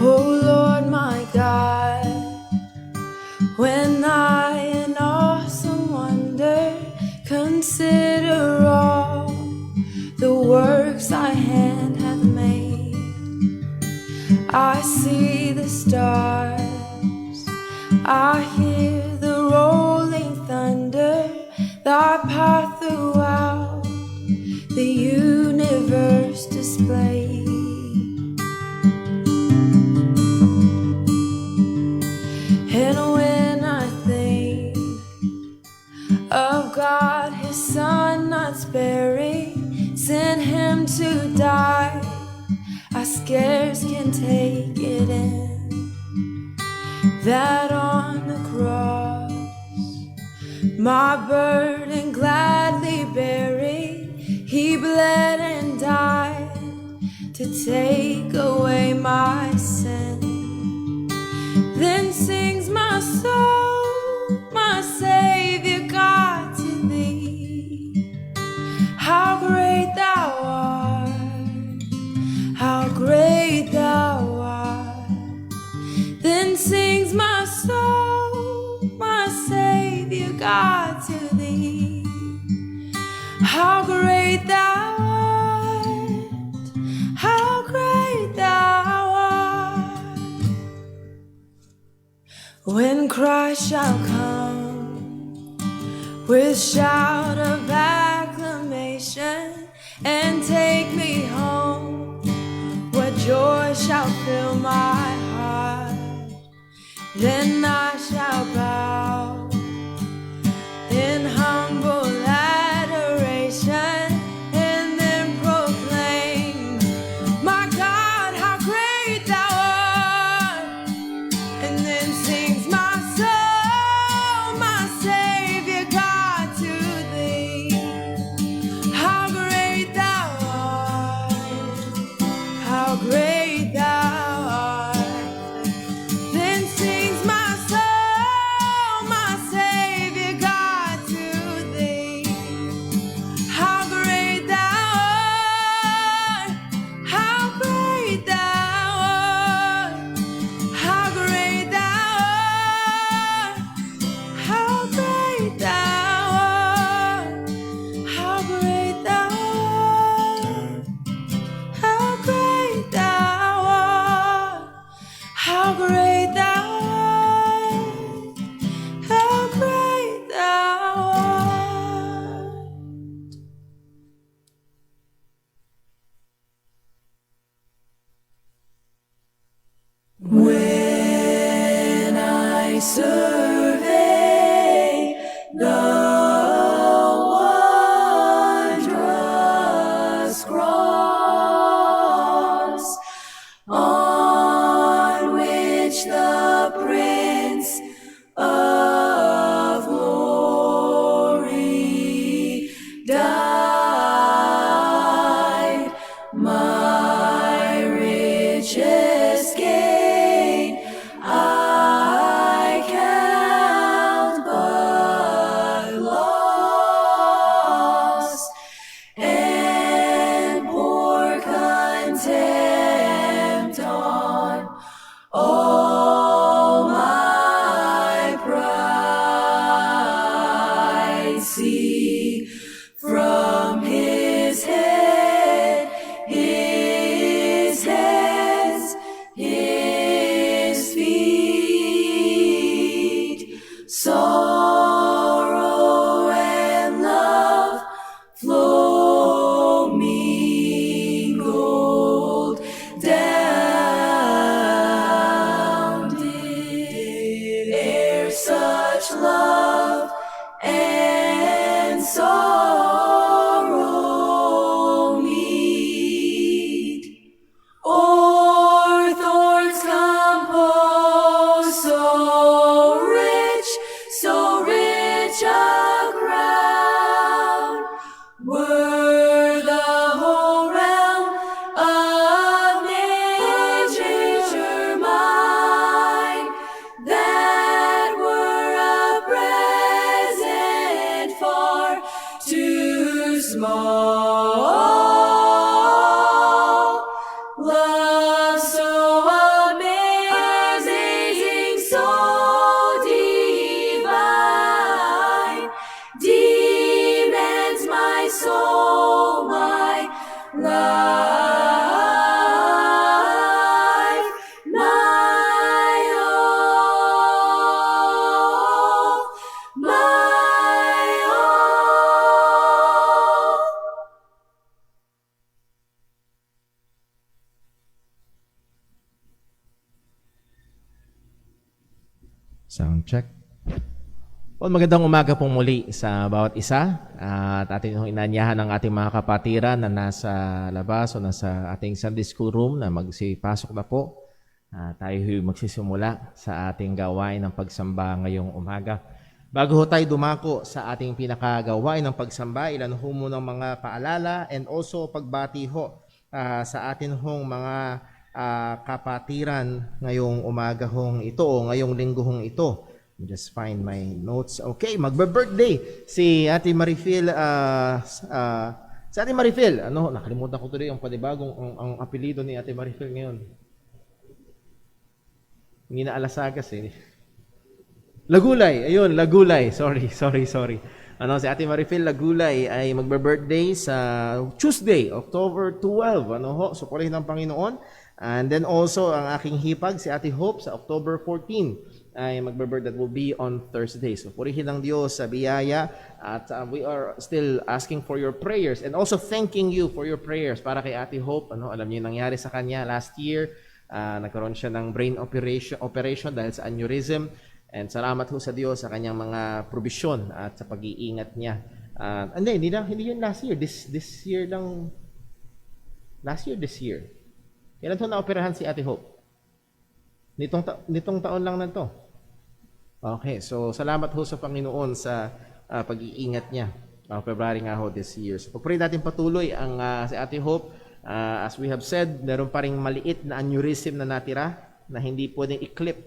Oh Lord my God, when I in awesome wonder consider all the works thy hand hath made, I see the stars, I hear the rolling thunder, thy path throughout the universe displayed. And when I think of God, his son not sparing, sent him to die, I scarce can take it in, that on the cross, my burden gladly bearing, he bled and died to take away my sin. Then sings my soul, my Savior God, to thee. How great thou art, how great thou art. Then sings my soul, my Savior God, to thee. How great thou art, how great thou art. When Christ shall come with shout of acclamation and take me home, what joy shall fill my heart. Then I shall bow in humble adoration and then proclaim, my God, how great thou art. And then sings my soul, my Savior God, to thee. How great thou art, how great thou art. Then sings my soul, my Savior God, to thee. How great thou art, how great thou art. How great thou art, how great thou art, how great thou art, how great thou art, how great thou art, how great thou art. survey the wondrous cross on which the Prince of Glory died. My richest gain I count but loss, and pour contempt on all my pride. See from his head, his hands, his feet, sorrow and love flow mingled down. Did e'er such love and sorrow meet, or thorns compose so rich a crown, were the whole realm of nature mine, that were a present far too small. Love so amazing, so divine, demands my soul, my life, my all, my all. Sound check. Well, magandang umaga pong muli sa bawat isa. At ating inanyahan ng ating mga kapatiran na nasa labas o nasa ating Sunday School room na magsipasok na po. Tayo magsisimula sa ating gawain ng pagsamba ngayong umaga. Bago ho tayo dumako sa ating pinakagawain ng pagsamba, ilan ho muna ng mga paalala and also pagbati ho sa atin hong mga kapatiran ngayong umaga hong ito o ngayong linggo hong ito. Just find my notes. Okay, magbe-birthday si Ate Marifil. Si Ate Marifil, nakalimutan ko tuloy yung panibagong ang apelido ni Ate Marifil ngayon. Hindi na Alasagas eh. Lagulay, ayun, Lagulay. Sorry. Si Ate Marifil Lagulay ay magbe-birthday sa Tuesday, October 12. Supulihin ng Panginoon. And then also, ang aking hipag, si Ate Hope, sa October 14 ay magbe-birthday. That will be on Thursday. So, purihin ng Diyos sa biyaya. At we are still asking for your prayers and also thanking you for your prayers para kay Ate Hope. Alam niyo yung nangyari sa kanya last year. Nagkaroon siya ng brain operation dahil sa aneurysm. And salamat ho sa Diyos sa kanyang mga probisyon at sa pag-iingat niya. Hindi yun last year. This year lang. This year. Kailan ito na-operahan si Ate Hope? Nitong taon lang na to. Okay, so salamat ho sa Panginoon sa pag-iingat niya. February nga ho this year. So pag-pray natin patuloy ang si Ate Hope. As we have said, meron pa ring maliit na aneurysm na natira na hindi pwedeng i-clip.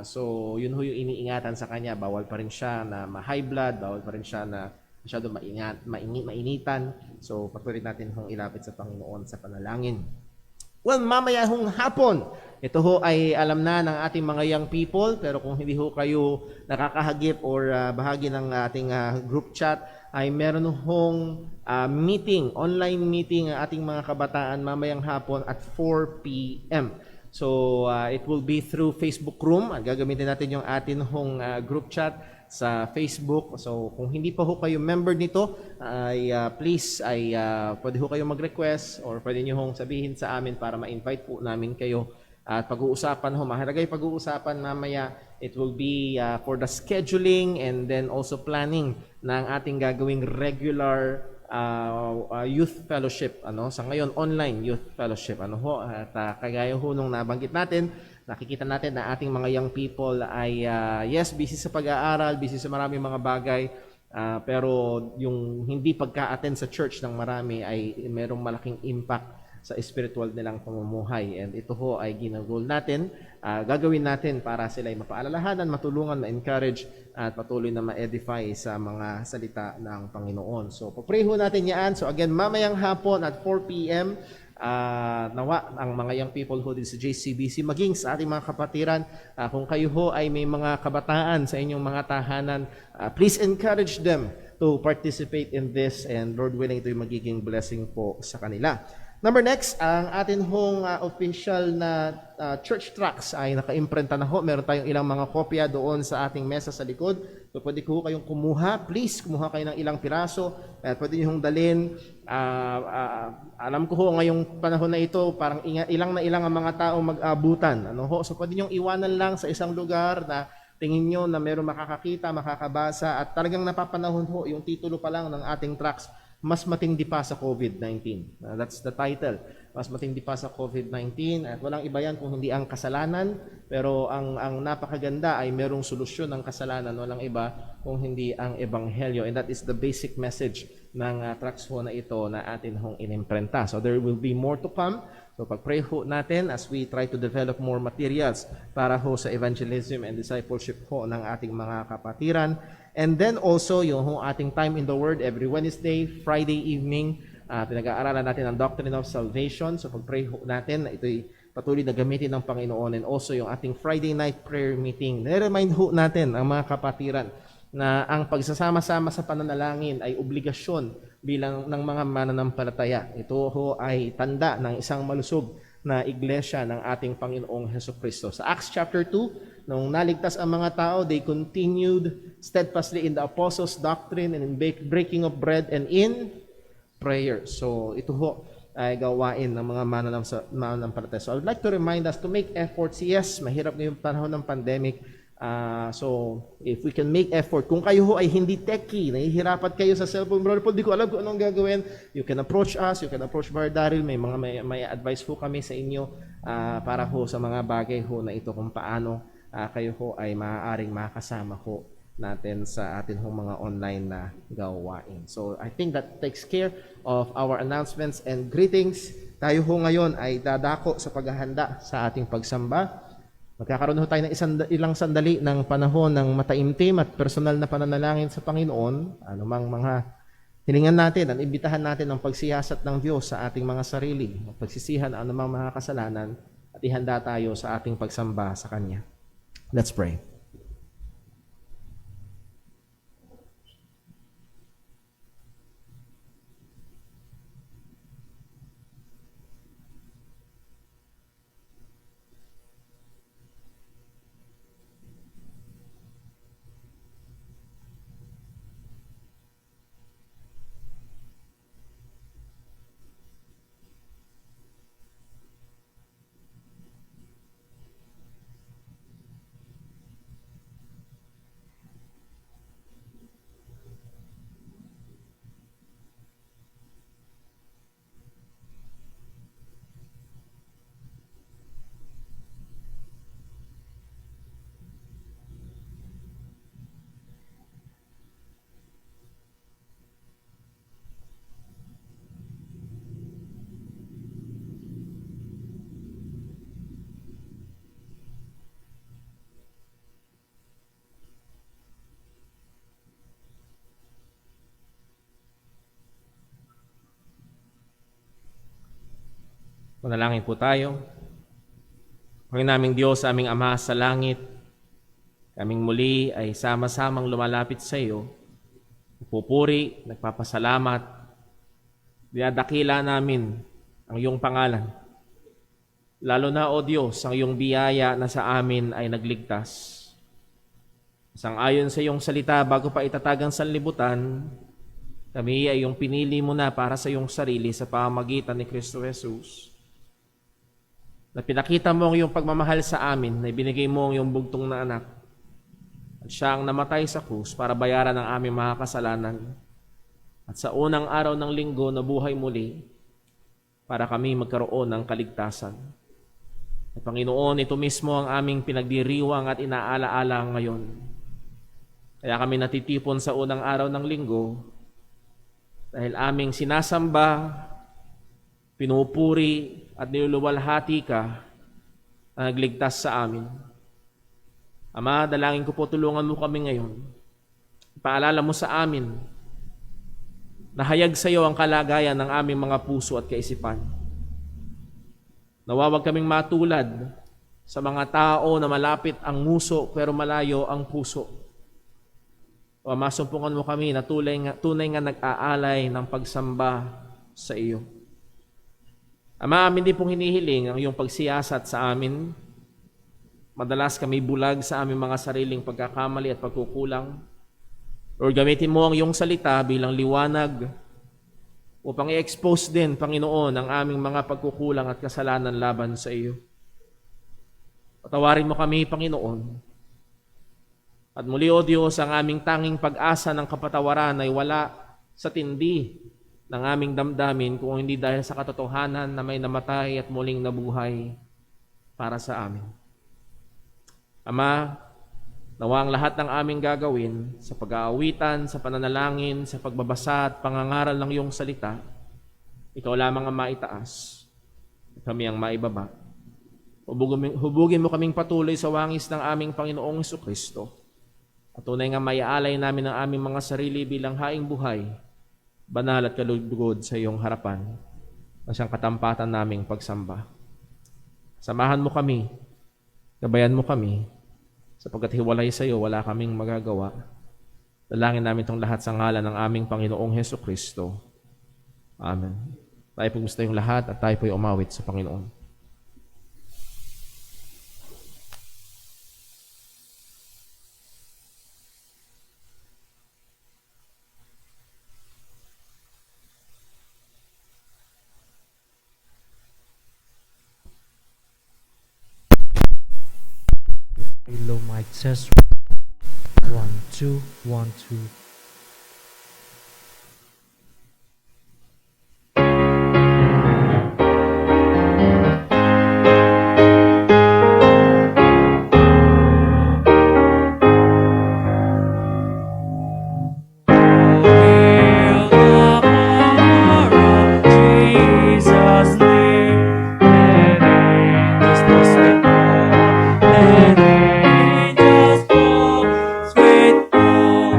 So yun ho yung iniingatan sa kanya. Bawal pa rin siya na ma-high blood, bawal pa rin siya na masyado mainitan. So pag-pray natin hong ilapit sa Panginoon sa panalangin. Well, mamaya hong hapon, ito ho ay alam na ng ating mga young people, pero kung hindi ho kayo nakakahagip or bahagi ng ating group chat, ay meron hong meeting, online meeting ang ating mga kabataan mamayang hapon at 4 p.m. So, it will be through Facebook Room. Gagamitin natin yung atin hong group chat sa Facebook. So, kung hindi pa ho kayo member nito, ay please, pwede ho kayo mag-request or pwede nyo hong sabihin sa amin para ma-invite po namin kayo At pag-uusapan ho, mahalaga yung pag-uusapan mamaya, it will be for the scheduling and then also planning ng ating gagawing regular youth fellowship. Sa ngayon, online youth fellowship. At kagaya ho nung nabanggit natin, nakikita natin na ating mga young people ay yes, busy sa pag-aaral, busy sa maraming mga bagay, pero yung hindi pagka-attend sa church ng marami ay merong malaking impact sa spiritual nilang pamumuhay. And ito ho ay ginagol natin, gagawin natin para sila ay mapaalalahanan, matulungan, ma-encourage at patuloy na ma-edify sa mga salita ng Panginoon. So, papray ho natin yan. So again, mamayang hapon at 4 p.m., nawa ang mga young people ho din sa JCBC, maging sa ating mga kapatiran, kung kayo ho ay may mga kabataan sa inyong mga tahanan, please encourage them to participate in this, and Lord willing, ito yung magiging blessing po sa kanila. Number next, ang atin hong official na church tracts ay naka-imprenta na ho. Meron tayong ilang mga kopya doon sa ating mesa sa likod. So pwede ko kayong kumuha. Please, kumuha kayo ng ilang piraso. At pwede nyo hong dalhin. Alam ko ho, ngayong panahon na ito, parang ilang ang mga tao mag-abutan. So pwede nyo iwanan lang sa isang lugar na tingin nyo na meron makakakita, makakabasa, at talagang napapanahon ho, yung titulo pa lang ng ating tracts, Mas Matindi Pa sa COVID-19. That's the title. Mas Matindi Pa sa COVID-19. At walang iba yan kung hindi ang kasalanan. Pero ang napakaganda ay merong solusyon ng kasalanan. Walang iba kung hindi ang ebanghelyo. And that is the basic message ng tracts ho na ito na atin hong inimprenta. So there will be more to come. So pag-pray ho natin as we try to develop more materials para ho sa evangelism and discipleship ho ng ating mga kapatiran. And then also yung ating time in the Word every Wednesday, Friday evening, pinag-aaralan natin ang Doctrine of Salvation. So pag-pray ho natin na ito'y patuloy na gamitin ng Panginoon. And also yung ating Friday night prayer meeting. Nire-remind ho natin ang mga kapatiran na ang pagsasama-sama sa pananalangin ay obligasyon bilang ng mga mananampalataya. Ito ho ay tanda ng isang malusog na iglesia ng ating Panginoong Hesukristo. Sa Acts chapter 2, nung naligtas ang mga tao, they continued steadfastly in the apostles' doctrine and in breaking of bread and in prayer. So ito ho ay gawain ng mga mananampalataya. So I would like to remind us to make efforts. Yes, mahirap ngayong panahon ng pandemic. So, if we can make effort, kung kayo ho ay hindi techie, nahihirapan kayo sa cellphone, Brother Paul, di ko alam kung anong gagawin, you can approach us, you can approach Brother Daryl, may advice ho kami sa inyo para ho sa mga bagay ho na ito kung paano kayo ho ay maaaring makasama ho natin sa atin hong mga online na gawain. So, I think that takes care of our announcements and greetings. Tayo ho ngayon ay dadako sa paghahanda sa ating pagsamba. Magkakaroon ho tayo ng ilang sandali ng panahon ng mataimtim at personal na pananalangin sa Panginoon. Anumang mga hilingan natin, ang imbitahan natin ng pagsiyasat ng Diyos sa ating mga sarili, pagsisihan ang anumang mga kasalanan, at ihanda tayo sa ating pagsamba sa Kanya. Let's pray. Manalangin po tayo. Panginoon naming Diyos, aming Ama sa langit, kaming muli ay sama-samang lumalapit sa iyo. Pupuri, nagpapasalamat, dinadakila namin ang iyong pangalan. Lalo na, O Diyos, ang iyong biyaya na sa amin ay nagligtas. Sang-ayon sa iyong salita, bago pa itatag ang sanlibutan, kami ay iyong pinili mo na para sa iyong sarili sa pamamagitan ni Kristo Jesus. na pinakita mo ang iyong pagmamahal sa amin, na ibinigay mo ang iyong bugtong na anak. At siya ang namatay sa krus para bayaran ang aming mga kasalanan. At sa unang araw ng linggo, nabuhay muli para kami magkaroon ng kaligtasan. At Panginoon, ito mismo ang aming pinagdiriwang at inaalaala ngayon. Kaya kami natitipon sa unang araw ng linggo dahil aming sinasamba, pinupuri at niluluwalhati ka na nagligtas sa amin. Ama, dalangin ko po, tulungan mo kami ngayon. Paalala mo sa amin na hayag sa iyo ang kalagayan ng aming mga puso at kaisipan. Nawawag kaming matulad sa mga tao na malapit ang nguso pero malayo ang puso. O masumpungan mo kami na tunay nga nag-aalay ng pagsamba sa iyo. Ama, amin din pong hinihiling ang iyong pagsiyasat sa amin. Madalas kami bulag sa aming mga sariling pagkakamali at pagkukulang. Lord, gamitin mo ang iyong salita bilang liwanag upang i-expose din, Panginoon, ang aming mga pagkukulang at kasalanan laban sa iyo. Patawarin mo kami, Panginoon. At muli, O Diyos, ang aming tanging pag-asa ng kapatawaran ay wala sa tindi ng aming damdamin kung hindi dahil sa katotohanan na may namatay at muling nabuhay para sa amin. Ama, nawa ang lahat ng aming gagawin sa pag-aawitan, sa pananalangin, sa pagbabasa at pangangaral ng iyong salita, ikaw lamang ang maitaas, kami ang maibaba. Hubugin mo kaming patuloy sa wangis ng aming Panginoong Jesucristo. At tunay nga maiaalay namin ang aming mga sarili bilang haing buhay, banal at kalugod sa iyong harapan, na siyang katampatan naming pagsamba. Samahan mo kami, gabayan mo kami, sapagkat hiwalay sa iyo, wala kaming magagawa. Dalangin namin itong lahat sa ngalan ng aming Panginoong Jesucristo. Amen. Tayo po gusto yung lahat at tayo po'y umawit sa Panginoon. Low mic test 1 2 1 2. Let angels fall, sweet fall.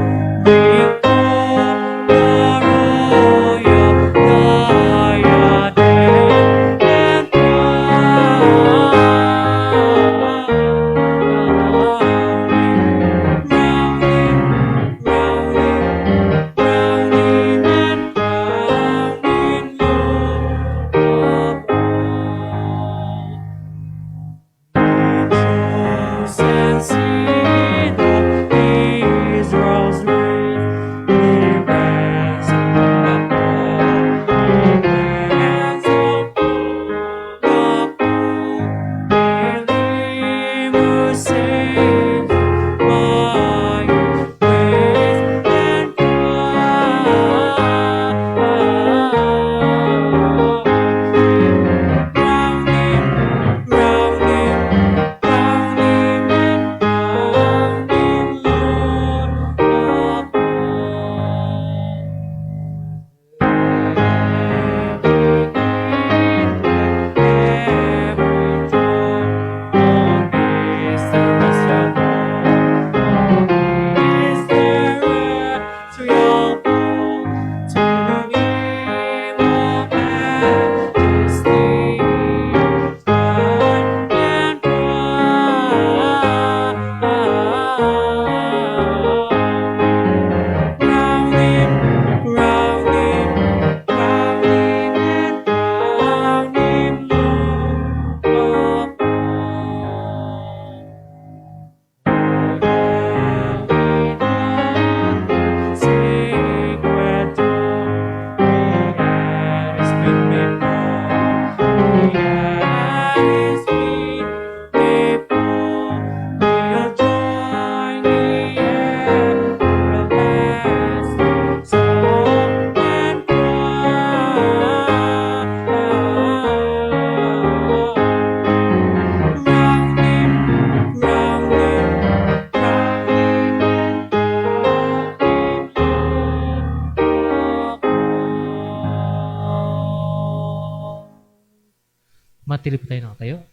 manatili po tayo nakatayo.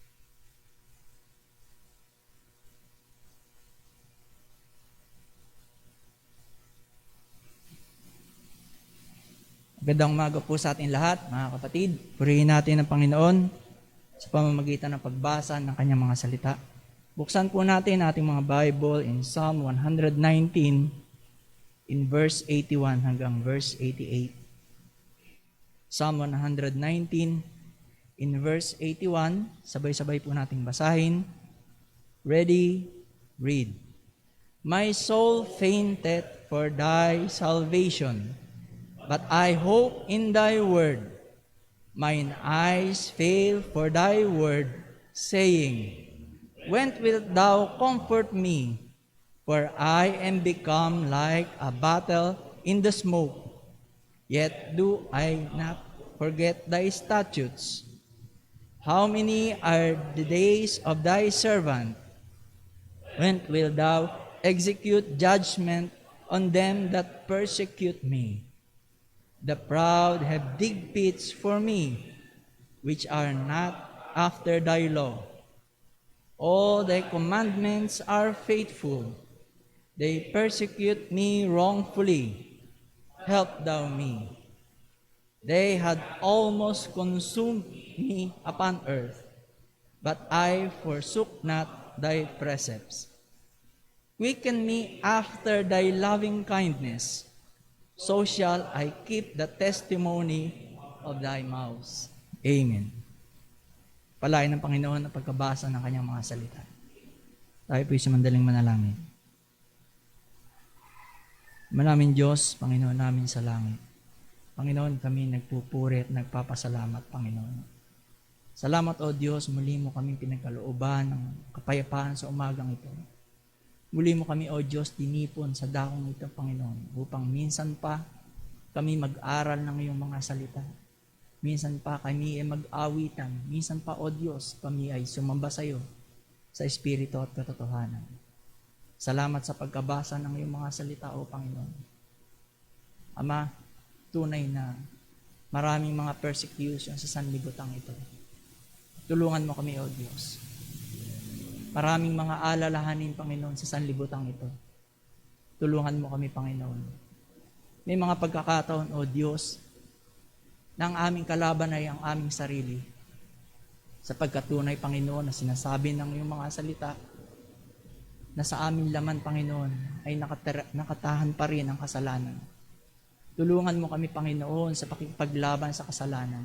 Magandang umaga po sa ating lahat, mga kapatid. Purihin natin ang Panginoon sa pamamagitan ng pagbasa ng kanyang mga salita. Buksan po natin ating mga Bible in Psalm 119 in verse 81 hanggang verse 88. Psalm 119 in verse 81, sabay-sabay po nating basahin. Ready, read. My soul fainteth for thy salvation, but I hope in thy word. Mine eyes fail for thy word, saying, when wilt thou comfort me? For I am become like a bottle in the smoke. Yet do I not forget thy statutes. How many are the days of thy servant? When wilt thou execute judgment on them that persecute me? The proud have dig pits for me, which are not after thy law. All thy commandments are faithful. They persecute me wrongfully. Help thou me. They had almost consumed me upon earth, but I forsook not thy precepts. Quicken me after thy loving kindness, so shall I keep the testimony of thy mouth. Amen. Palain ng Panginoon ang pagkabasa ng kanyang mga salita. Tayo po'y sumandaling manalangin. Manaming Diyos, Panginoon namin sa langit. Panginoon, kami nagpupuri at nagpapasalamat, Panginoon. Salamat, O Diyos, muli mo kami pinagkalooban ng kapayapaan sa umagang ito. Muli mo kami, O Diyos, tinipon sa dakong ito, Panginoon, upang minsan pa kami mag-aral ng iyong mga salita. Minsan pa kami ay mag-awitan. Minsan pa, O Diyos, kami ay sumamba sa iyo sa Espiritu at katotohanan. Salamat sa pagkabasa ng iyong mga salita, O Panginoon. Ama, tunay na maraming mga persecution sa sanlibutan ito. Tulungan mo kami, O Diyos. Maraming mga alalahanin, Panginoon, sa sanlibutan ito. Tulungan mo kami, Panginoon. May mga pagkakataon, O Diyos, na ang aming kalaban ay ang aming sarili. Sa pagkatunay, Panginoon, na sinasabi ng iyong mga salita, na sa aming laman, Panginoon, ay nakatahan pa rin ang kasalanan. Tulungan mo kami, Panginoon, sa pakipaglaban sa kasalanan.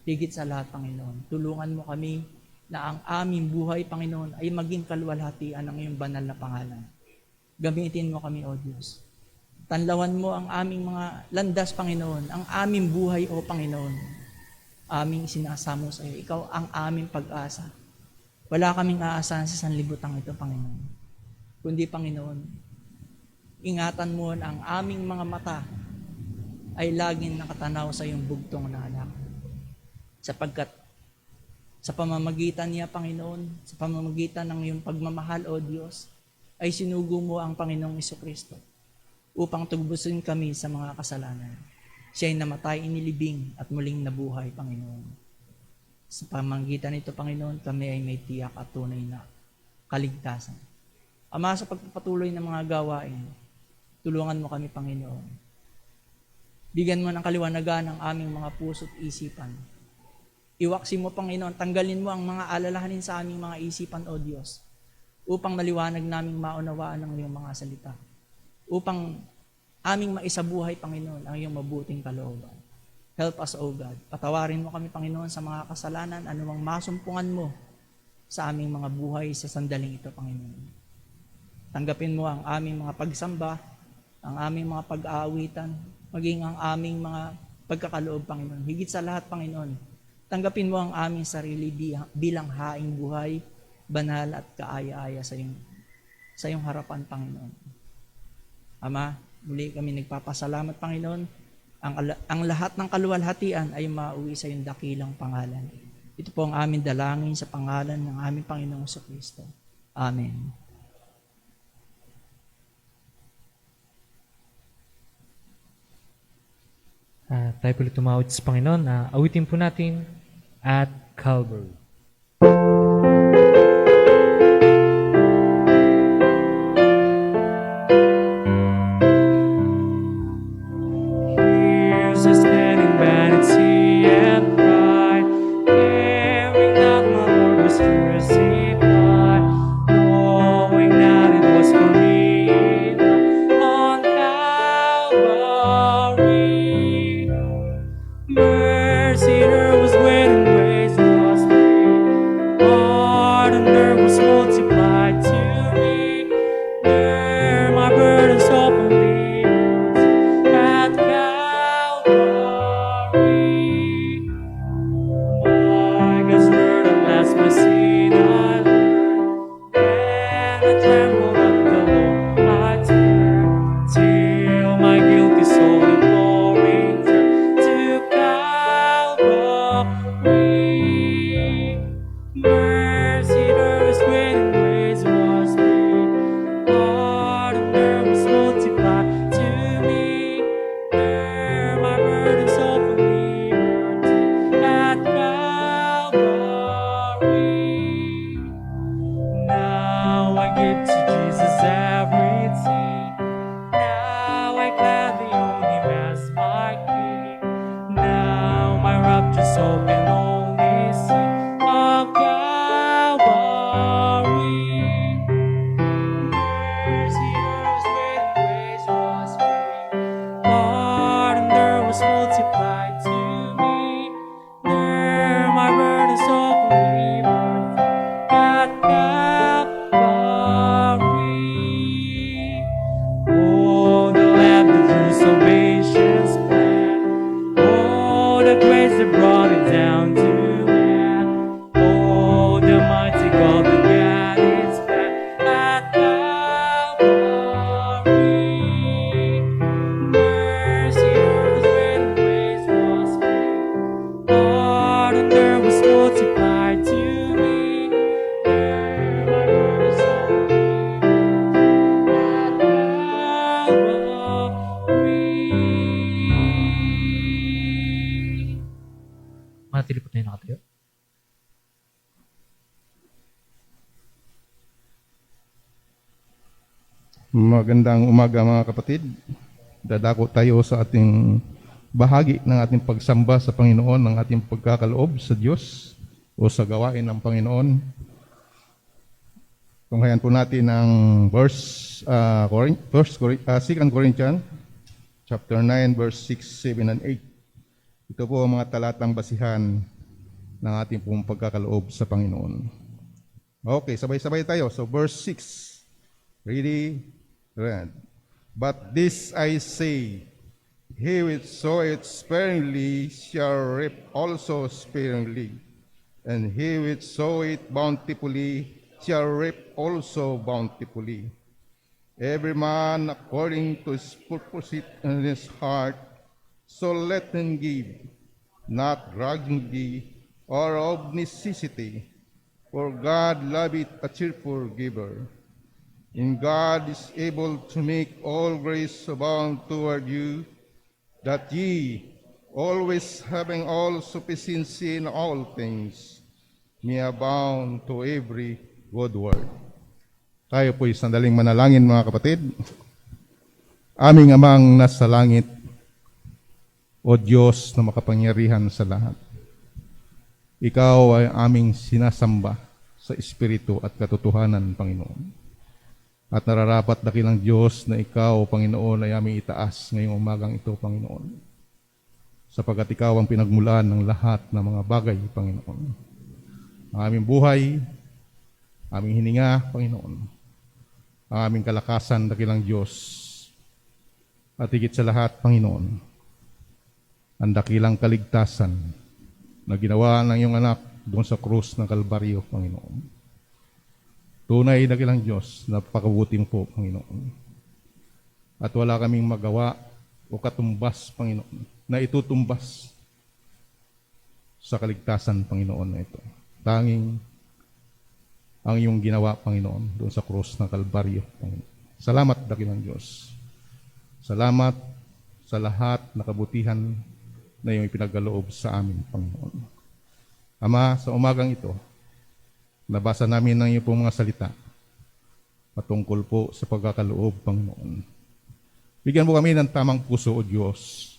Higit sa lahat, Panginoon, tulungan mo kami na ang aming buhay, Panginoon, ay maging kaluwalhatian ng iyong banal na pangalan. Gamitin mo kami, O Diyos. Tanlawan mo ang aming mga landas, Panginoon, ang aming buhay, O Panginoon. Aming sinasamo sa iyo. Ikaw ang aming pag-asa. Wala kaming aasahan sa sanlibutan ito, Panginoon. Kundi, Panginoon, ingatan mo na ang aming mga mata ay laging nakatanaw sa iyong bugtong na anak. Sapagkat sa pamamagitan niya, Panginoon, sa pamamagitan ng iyong pagmamahal, O Diyos, ay sinugo mo ang Panginoong Jesucristo upang tugbusin kami sa mga kasalanan. Siya ay namatay, inilibing at muling nabuhay, Panginoon. Sa pamamagitan nito, Panginoon, kami ay may tiyak at tunay na kaligtasan. Ama, sa pagpapatuloy ng mga gawain, tulungan mo kami, Panginoon. Bigyan mo ng kaliwanagan ang aming mga puso't isipan. Iwaksi mo, Panginoon, tanggalin mo ang mga alalahanin sa aming mga isipan, O Diyos, upang maliwanag naming maunawaan ang iyong mga salita. Upang aming maisabuhay, Panginoon, ang iyong mabuting kalooban. Help us, O God. Patawarin mo kami, Panginoon, sa mga kasalanan, anumang masumpungan mo sa aming mga buhay sa sandaling ito, Panginoon. Tanggapin mo ang aming mga pagsamba, ang aming mga pag-aawitan, maging ang aming mga pagkakaloob, Panginoon. Higit sa lahat, Panginoon, tanggapin mo ang aming sarili bilang haing buhay, banal at kaaya-aya sa iyong harapan, Panginoon. Ama, muli kami nagpapasalamat, Panginoon. Ang lahat ng kaluwalhatian ay mauwi sa iyong dakilang pangalan. Ito po ang aming dalangin sa pangalan ng aming Panginoong Jesucristo. Amen. Tayo po ulit tumawid sa Panginoon. Awitin po natin at Calvary. Here's a standing vanity and pride, caring that my Lord was crucified, knowing that it was for me on Calvary. Mercy there was when grace was free, pardon there was multiplied to me, there my burdens openly at Calvary. My God's word at last my sin I learned, and I trembled at the Lord I turned, till my guilty soul imploring turned to Calvary. Mercy there was when grace was free, pardon there was multiplied to me, there my burdens openly burned at Calvary. Now I give to Jesus everything, now I gladly own Him as my King, now my rapture soul can only sing of Calvary. Mercy yours when grace was free, pardon there was multiplied to me, there my burdens openly burned at Calvary. Oh, the Lamb that drew salvation's plan, oh, the grace that brought it down to man, oh, the mighty God that got its plan at Calvary. Mercy yours when grace was free, pardon there was multiplied to me, there my burdens openly Calvary. Matili po tayo nakatayo. Magandang umaga mga kapatid. Dadako tayo sa ating bahagi ng ating pagsamba sa Panginoon, ng ating pagkakaloob sa Diyos o sa gawain ng Panginoon. Tunghayan po natin ang verse 2 Corinthians chapter 9 verse 6, 7 and 8. Ito po ang mga talatang basihan ng ating pong pagkakaloob sa Panginoon. Okay, sabay-sabay tayo. So verse 6. Ready? Read. But this I say, he which soweth sparingly shall reap also sparingly, and he which soweth bountifully shall reap also bountifully. Every man according to his purpose in his heart, so let him give, not grudgingly or of necessity, for God loveth a cheerful giver. And God is able to make all grace abound toward you, that ye, always having all sufficiency in all things, may abound to every good work. Tayo po'y sandaling manalangin mga kapatid. Aming Amang nasa langit, O Diyos na makapangyarihan sa lahat, Ikaw ay aming sinasamba sa Espiritu at katotohanan, Panginoon. At nararapat dakilang Diyos na Ikaw, Panginoon, ay aming itaas ngayong umagang ito, Panginoon. Sapagkat Ikaw ang pinagmulan ng lahat ng mga bagay, Panginoon. Ang aming buhay, aming hininga, Panginoon. Ang aming kalakasan, dakilang Diyos. At higit sa lahat, Panginoon, ang dakilang kaligtasan na ginawa ng iyong anak doon sa krus ng Kalbaryo, Panginoon. Tunay dakilang Diyos, napakabuti mo po, Panginoon. At wala kaming magawa o katumbas, Panginoon, na itutumbas sa kaligtasan, Panginoon, na ito. Tanging ang iyong ginawa, Panginoon, doon sa krus ng Kalbaryo, Panginoon. Salamat, dakilang Diyos. Salamat sa lahat na kabutihan na iyong ipinagaloob sa amin, Panginoon. Ama, sa umagang ito, nabasa namin ng iyong pong mga salita patungkol po sa pagkakaloob, Panginoon. Bigyan mo kami ng tamang puso, O Diyos,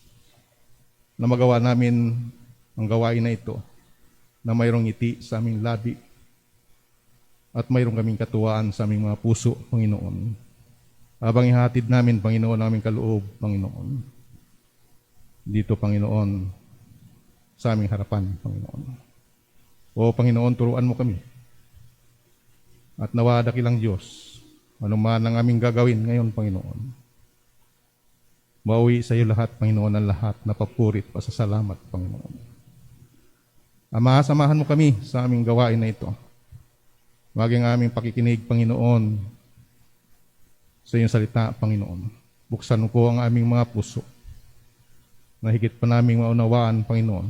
na magawa namin ang gawain na ito, na mayroong ngiti sa aming labi at mayroong kaming katuwaan sa aming mga puso, Panginoon. Habang ihatid namin, Panginoon, ang aming kaloob, Panginoon. Dito, Panginoon, sa aming harapan, Panginoon. O Panginoon, turuan mo kami. At nawa dakilang Diyos, anuman ang aming gagawin ngayon, Panginoon. Maui sa iyo lahat, Panginoon, ang lahat na papurit, pasasalamat, Panginoon. Ama, samahan mo kami sa aming gawain na ito. Maging aming pakikinig, Panginoon, sa iyong salita, Panginoon. Buksan mo po ang aming mga puso na higit pa naming maunawaan, Panginoon,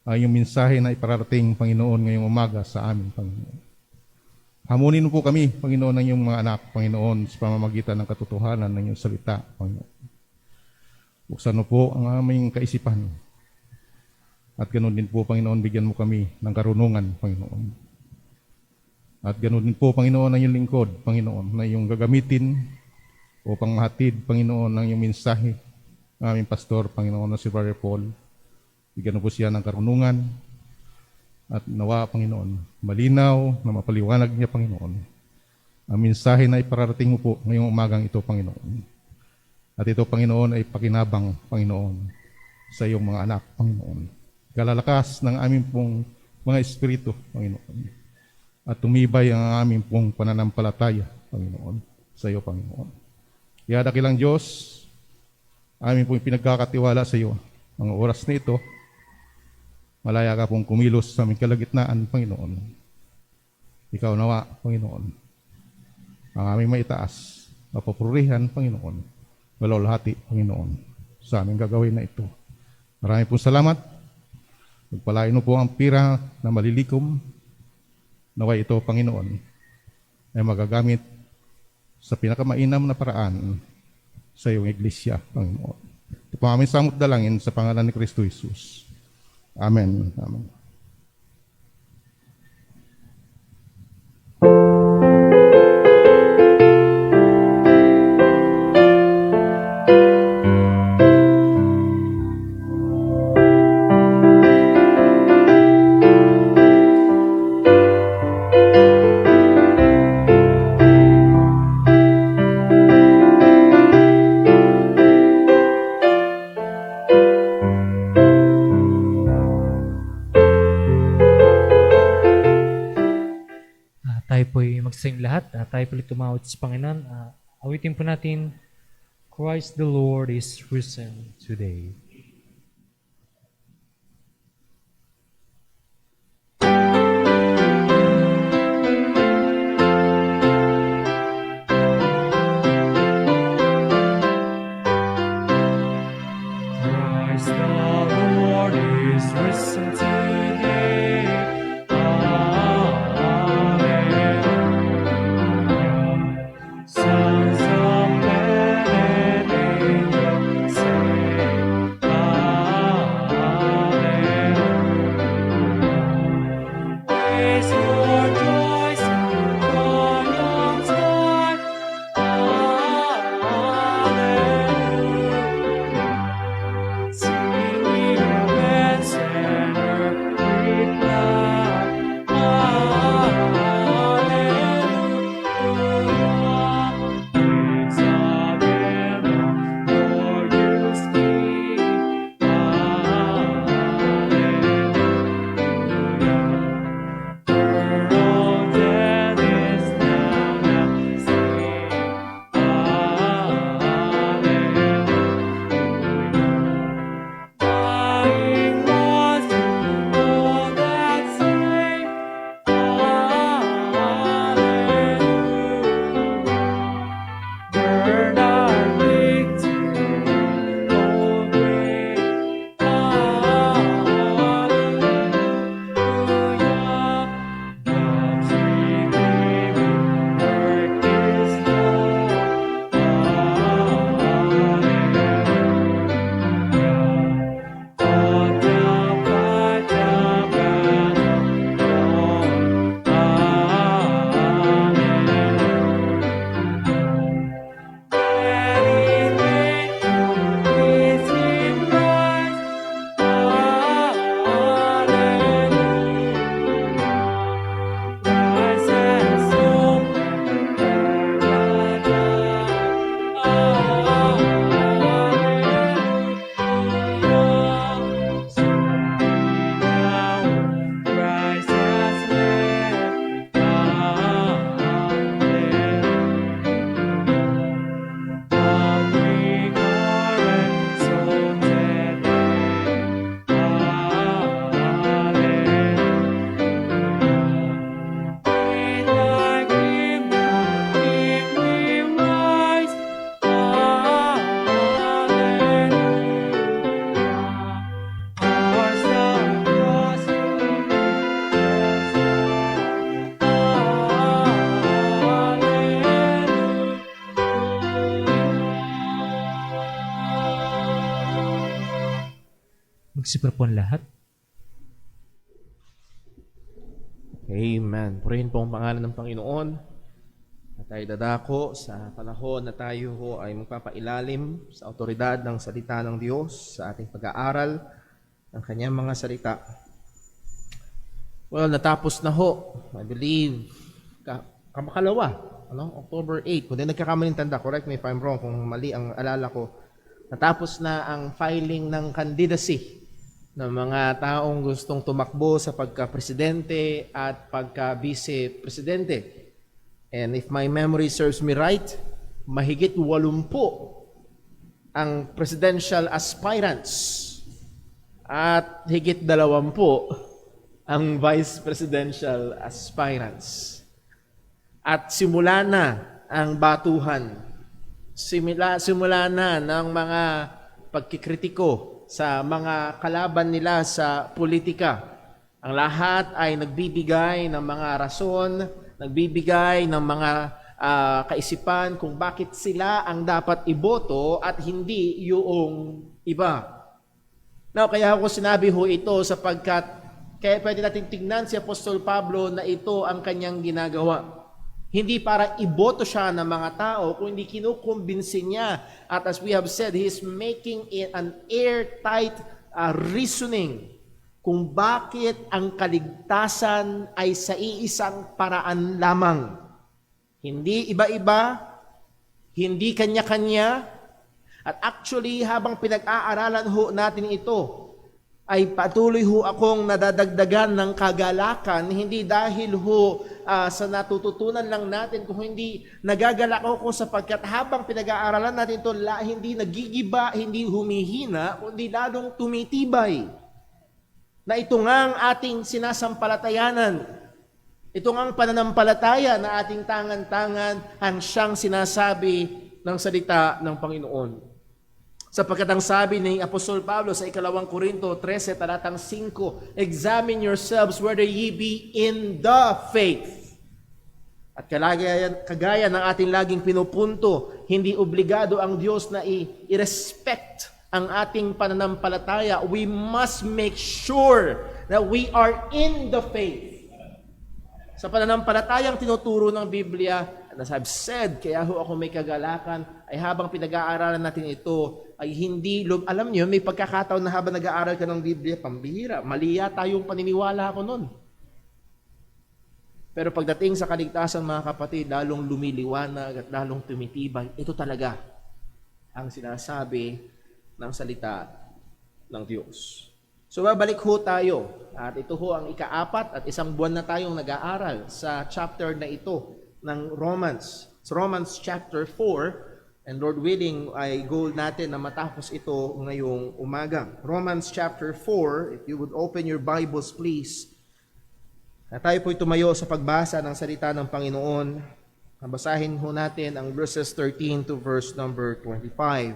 ang iyong mensahe na ipararating, Panginoon, ngayong umaga sa amin, Panginoon. Hamunin mo po kami, Panginoon, ng iyong mga anak, Panginoon, sa pamamagitan ng katotohanan ng iyong salita, Panginoon. Buksan mo po ang aming kaisipan. At ganoon din po, Panginoon, bigyan mo kami ng karunungan, Panginoon. At ganoon din po, Panginoon, ang iyong lingkod, Panginoon, na iyong gagamitin upang mahatid, Panginoon, ng iyong mensahe ng aming pastor, Panginoon, na si Brother Paul. Bigyan mo po siya ng karunungan. At nawa, Panginoon, malinaw na mapaliwanag niya, Panginoon, ang mensahe na ipararating mo po ngayong umagang ito, Panginoon. At ito, Panginoon, ay pakinabang, Panginoon, sa iyong mga anak, Panginoon. Kalalakas ng aming pong mga espiritu, Panginoon. At tumibay ang aming pong pananampalataya, Panginoon, sa iyo, Panginoon. Kaya dakilang Diyos, aming pong pinagkakatiwala sa iyo ang oras na ito. Malaya ka pong kumilos sa aming kalagitnaan, Panginoon. Ikaw nawa, Panginoon, ang aming maitaas, mapapurihan, Panginoon, walawalhati, Panginoon, sa aming gagawin na ito. Maraming pong salamat. Magpalain mo po ang pira na malilikom. Naway ito, Panginoon, ay magagamit sa pinakamainam na paraan sa iyong iglesia, Panginoon. Ito po ang aming samot dalangin sa pangalan ni Kristo Jesus. Amen. Amen. Tayo po'y magsasing lahat. Tayo po'y tumawad sa Panginoon. Awitin po natin, Christ the Lord is risen today. Christ the Lord is risen today. Amen. Sons of men and angels sing. magsipropon lahat. Amen. Purihin po ang pangalan ng Panginoon. Na tayo dadako sa panahon na tayo ho ay magpapailalim sa autoridad ng salita ng Diyos sa ating pag-aaral ng kanyang mga salita. Well, natapos na ho. I believe, kamakalawa, October 8. Kung di nagkakamaling tanda, correct me if I'm wrong, kung mali ang alala ko. Natapos na ang filing ng candidacy ng mga taong gustong tumakbo sa pagka-presidente at pagka-vice-presidente. And if my memory serves me right, mahigit 80 ang presidential aspirants at higit 20 ang vice-presidential aspirants. At simula na ang batuhan. Simula na ng mga pagkikritiko sa mga kalaban nila sa politika. Ang lahat ay nagbibigay ng mga rason, nagbibigay ng mga kaisipan kung bakit sila ang dapat iboto at hindi yung iba. Now, kaya ako sinabi ho ito sapagkat kaya pwede natin tingnan si Apostol Pablo na ito ang kanyang ginagawa. Hindi para iboto siya ng mga tao, kundi kinukumbinsi niya. At as we have said, he is making it an airtight reasoning kung bakit ang kaligtasan ay sa iisang paraan lamang. Hindi iba-iba, hindi kanya-kanya. At actually, habang pinag-aaralan ho natin ito, ay patuloy ho akong nadadagdagan ng kagalakan, hindi dahil ho sa natututunan lang natin, kung hindi nagagalak ako sapagkat habang pinag-aaralan natin ito, hindi nagigiba, hindi humihina, kundi lalong tumitibay. Na ito nga ang ating sinasampalatayanan. Ito nga ang pananampalataya na ating tangan-tangan ang siyang sinasabi ng salita ng Panginoon. Sapagkat ang sabi ni Apostol Pablo sa 2 Korinto 13, talatang 5, examine yourselves whether ye be in the faith. At kagaya ng ating laging pinupunto, hindi obligado ang Diyos na i-respect ang ating pananampalataya. We must make sure that we are in the faith. Sa pananampalatayang tinuturo ng Biblia, as I've said, kaya ho ako may kagalakan, ay habang pinag-aaralan natin ito, ay hindi, alam niyo, may pagkakataon na habang nag-aaral ka ng Biblia, pambihira, mali yata yung paniniwala ko nun. Pero pagdating sa kaligtasan, mga kapatid, lalong lumiliwanag at lalong tumitibay. Ito talaga ang sinasabi ng salita ng Diyos. So babalik ho tayo. At ito ho ang ika-4 at isang buwan na tayong nag-aaral sa chapter na ito ng Romans. So Romans chapter 4, and Lord willing, ay goal natin na matapos ito ngayong umaga. Romans chapter 4, if you would open your Bibles please. At tayo po'y tumayo sa pagbasa ng salita ng Panginoon. Basahin ho natin ang verses 13 to verse number 25.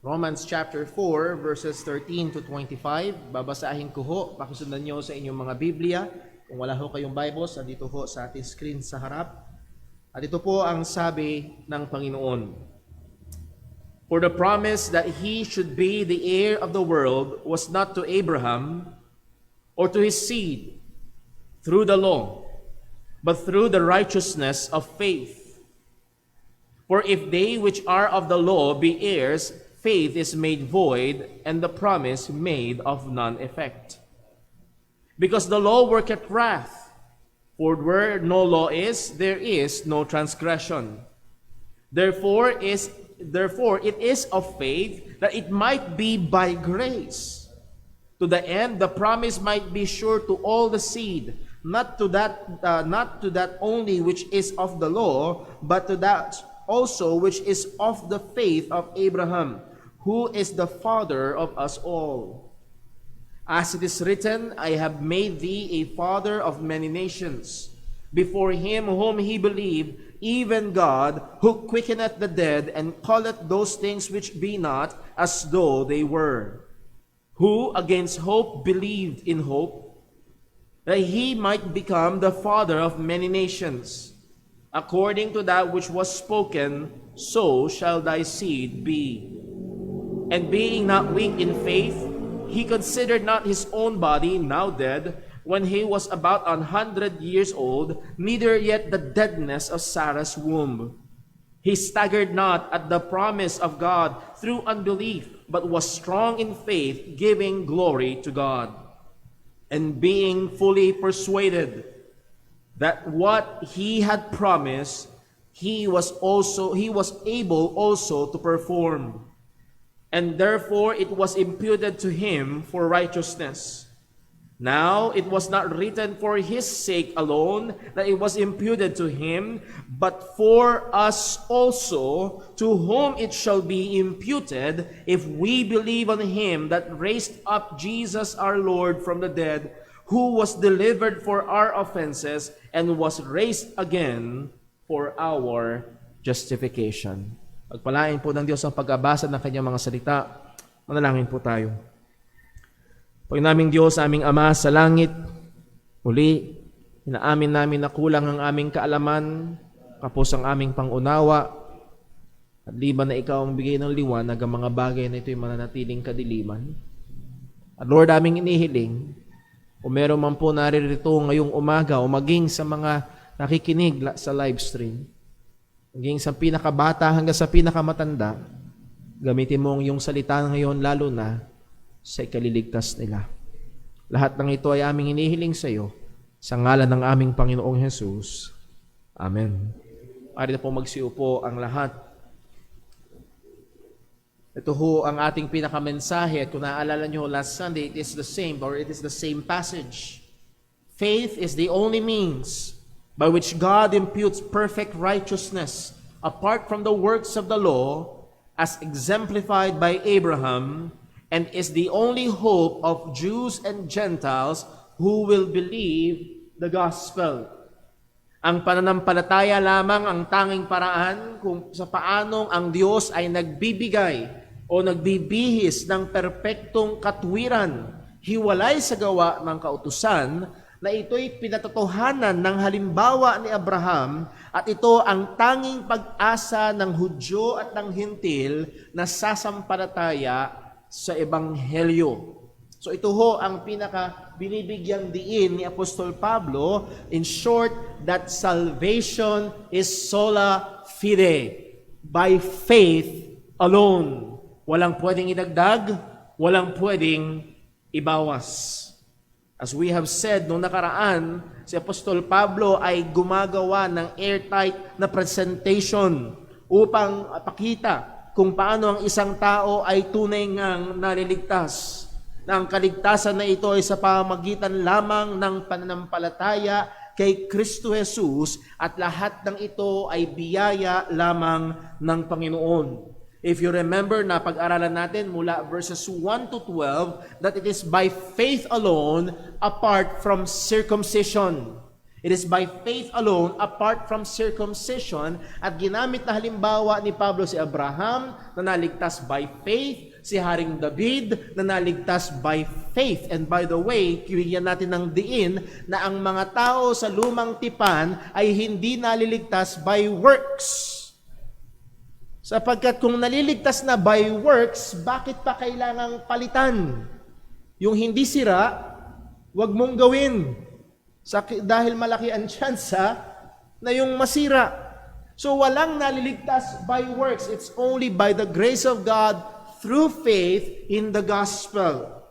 Romans chapter 4, verses 13 to 25. Babasahin ko ho, pakisundan nyo sa inyong mga Biblia. Kung wala ho kayong Bibles, andito ho sa ating screen sa harap. At ito po ang sabi ng Panginoon. For the promise that he should be the heir of the world was not to Abraham or to his seed through the law, but through the righteousness of faith. For if they which are of the law be heirs, faith is made void, and the promise made of none effect. Because the law worketh wrath, for where no law is, there is no transgression. Therefore it is of faith that it might be by grace, to the end the promise might be sure to all the seed, not to that only which is of the law, but to that also which is of the faith of Abraham, who is the father of us all. As it is written, I have made thee a father of many nations, before him whom he believed, even God, who quickeneth the dead, and calleth those things which be not as though they were, who against hope believed in hope, that he might become the father of many nations. According to that which was spoken, so shall thy seed be. And being not weak in faith, he considered not his own body, now dead, when he was about 100 years old, neither yet the deadness of Sarah's womb. He staggered not at the promise of God through unbelief, but was strong in faith, giving glory to God, and being fully persuaded that what he had promised, he was able also to perform. And therefore it was imputed to him for righteousness. Now it was not written for his sake alone that it was imputed to him, but for us also, to whom it shall be imputed, if we believe on him that raised up Jesus our Lord from the dead, who was delivered for our offenses and was raised again for our justification. Pagpalain po ng Diyos ang pag-abasa ng kanyang mga salita. Manalangin po tayo. Pag-naming Diyos, aming Ama sa langit, muli, inaamin namin na kulang ang aming kaalaman, kapos ang aming pangunawa, at liban na ikaw ang bigay ng liwanag, ang mga bagay na ito'y mananatiling kadiliman. At Lord, aming inihiling, kung meron man po naririto ngayong umaga o maging sa mga nakikinig sa live stream, maging sa pinakabata hanggang sa pinakamatanda, gamitin mo ang iyong salita ngayon lalo na sa ikaliligtas nila. Lahat ng ito ay aming hinihiling sa iyo sa ngalan ng aming Panginoong Jesus. Amen. Pari na po magsiupo ang lahat. Ito ho ang ating pinakamensahe. At kung naaalala nyo, last Sunday, it is the same passage. Faith is the only means by which God imputes perfect righteousness apart from the works of the law, as exemplified by Abraham, and is the only hope of Jews and Gentiles who will believe the gospel. Ang pananampalataya lamang ang tanging paraan kung sa paanong ang Diyos ay nagbibigay o nagbibihis ng perpektong katwiran, hiwalay sa gawa ng kautusan, na ito'y pinatotohanan ng halimbawa ni Abraham, at ito ang tanging pag-asa ng Hudyo at ng Hintil na sasampalataya sa Ebanghelyo. So ito ho ang binibigyang diin ni Apostol Pablo. In short, that salvation is sola fide, by faith alone. Walang pwedeng idagdag, walang pwedeng ibawas. As we have said nung nakaraan, si Apostol Pablo ay gumagawa ng airtight na presentation upang pakita kung paano ang isang tao ay tunay ngang naliligtas. Na ang kaligtasan na ito ay sa pamamagitan lamang ng pananampalataya kay Kristo Jesus, at lahat ng ito ay biyaya lamang ng Panginoon. If you remember, napag-aralan natin mula verses 1 to 12 that it is by faith alone apart from circumcision. It is by faith alone apart from circumcision, at ginamit na halimbawa ni Pablo si Abraham na naligtas by faith, si Haring David na naligtas by faith. And by the way, bigyan natin ng diin na ang mga tao sa lumang tipan ay hindi naliligtas by works. Sapagkat kung naliligtas na by works, bakit pa kailangang palitan? Yung hindi sira, wag mong gawin. Dahil malaki ang tsansa na yung masira. So walang naliligtas by works. It's only by the grace of God through faith in the gospel.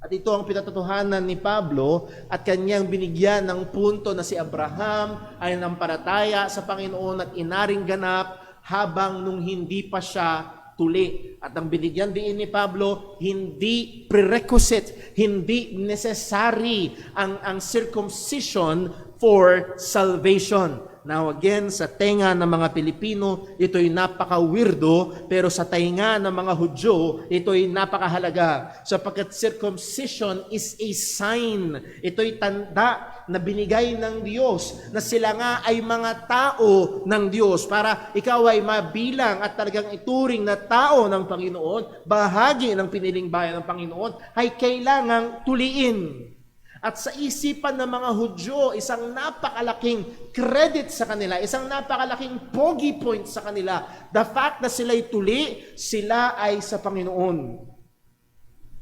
At ito ang pinatotohanan ni Pablo, at kanyang binigyan ng punto na si Abraham ay nampalataya sa Panginoon at inaring ganap habang nung hindi pa siya tuli. At ang binigyan din ni Pablo, hindi prerequisite, hindi necessary ang circumcision for salvation. Now again, sa tenga ng mga Pilipino, ito'y napaka-weirdo, pero sa tenga ng mga Hudyo, ito'y napakahalaga. Sapagkat circumcision is a sign. Ito'y tanda na binigay ng Diyos, na sila nga ay mga tao ng Diyos. Para ikaw ay mabilang at talagang ituring na tao ng Panginoon, bahagi ng piniling bayan ng Panginoon, ay kailangang tuliin. At sa isipan ng mga Hudyo, isang napakalaking credit sa kanila, isang napakalaking pogi point sa kanila, the fact na sila'y tuli, sila ay sa Panginoon.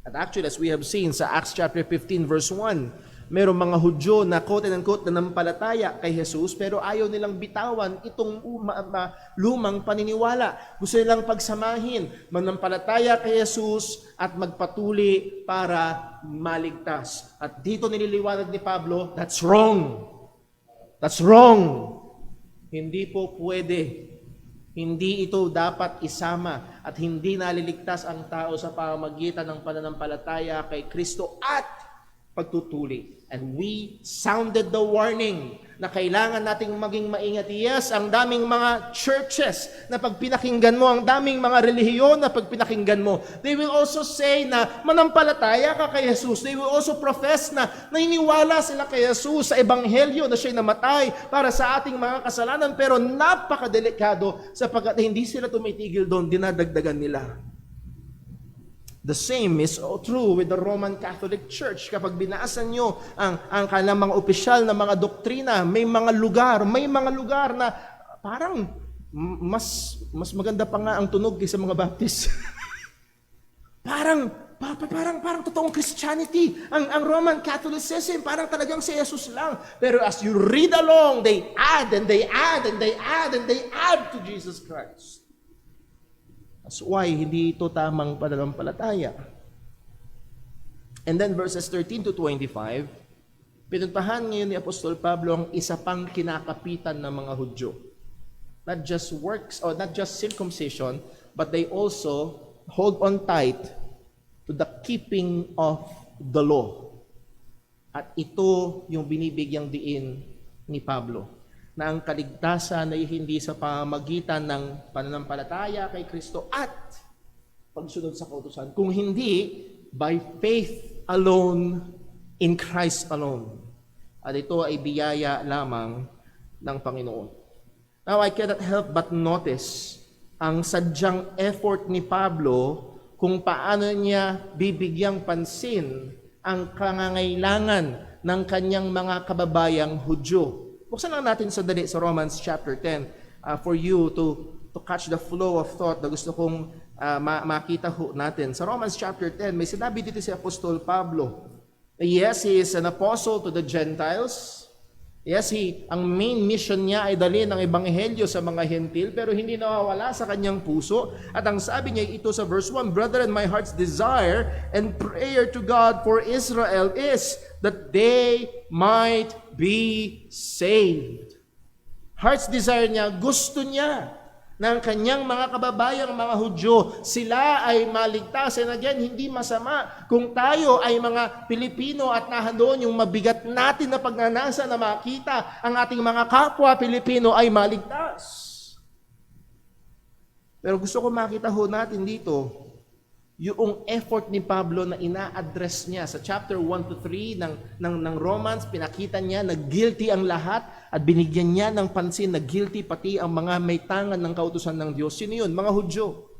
At actually, as we have seen sa Acts chapter 15 verse 1, merong mga Hudyo na quote-unquote nanampalataya kay Jesus pero ayaw nilang bitawan itong lumang paniniwala. Gusto nilang pagsamahin, manampalataya kay Jesus at magpatuli para maligtas. At dito nililiwanag ni Pablo, that's wrong. That's wrong. Hindi po pwede. Hindi ito dapat isama at hindi naliligtas ang tao sa pamamagitan ng pananampalataya kay Kristo at pagtutuli. And we sounded the warning na kailangan nating maging maingat. Yes, ang daming mga churches na pag pinakinggan mo, ang daming mga relihiyon na pag pinakinggan mo, they will also say na manampalataya ka kay Jesus. They will also profess na naniniwala sila kay Jesus sa ebanghelyo na siya'y namatay para sa ating mga kasalanan. Pero napakadelikado sapagkat hindi sila tumitigil doon, dinadagdagan nila. The same is true with the Roman Catholic Church. Kapag binaasan nyo ang kanilang mga opisyal na mga doktrina, may mga lugar na parang mas maganda pa nga ang tunog kaysa mga Baptist. parang totoong Christianity. Ang Roman Catholicism, parang talagang si Jesus lang. Pero as you read along, they add and they add and they add and they add to Jesus Christ. That's why hindi ito tamang pananampalataya. And then verses 13 to 25, pinuntahan ngayon ni Apostol Pablo ang isa pang kinakapitan ng mga Hudyo. Not just works or not just circumcision, but they also hold on tight to the keeping of the law. At ito yung binibigyang diin ni Pablo, na ang kaligtasan ay hindi sa pamamagitan ng pananampalataya kay Kristo at pagsunod sa kautusan, kung hindi by faith alone in Christ alone. At ito ay biyaya lamang ng Panginoon. Now, I cannot help but notice ang sadyang effort ni Pablo kung paano niya bibigyang pansin ang kangangailangan ng kanyang mga kababayang Hudyo. Buksan lang natin sandali sa Romans chapter 10 for you to catch the flow of thought na gusto kong makita natin. Sa Romans chapter 10, may sinabi dito si Apostol Pablo. Yes, he is an apostle to the Gentiles. Yes, ang main mission niya ay dalhin ang ebanghelyo sa mga hentil, pero hindi nawawala sa kanyang puso. At ang sabi niya ito sa verse 1, Brethren, my heart's desire and prayer to God for Israel is that they might be saved. Heart's desire niya, gusto niya ng kanyang mga kababayang mga Hudyo, sila ay maligtas. And again, hindi masama kung tayo ay mga Pilipino at nahandoon yung mabigat natin na pagnanasa na makita ang ating mga kapwa Pilipino ay maligtas. Pero gusto ko makita ho natin dito yung effort ni Pablo na ina-address niya sa chapter 1 to 3 ng Romans. Pinakita niya na guilty ang lahat at binigyan niya ng pansin na guilty pati ang mga may tangan ng kautusan ng Diyos. Sino yun? Mga Hudyo.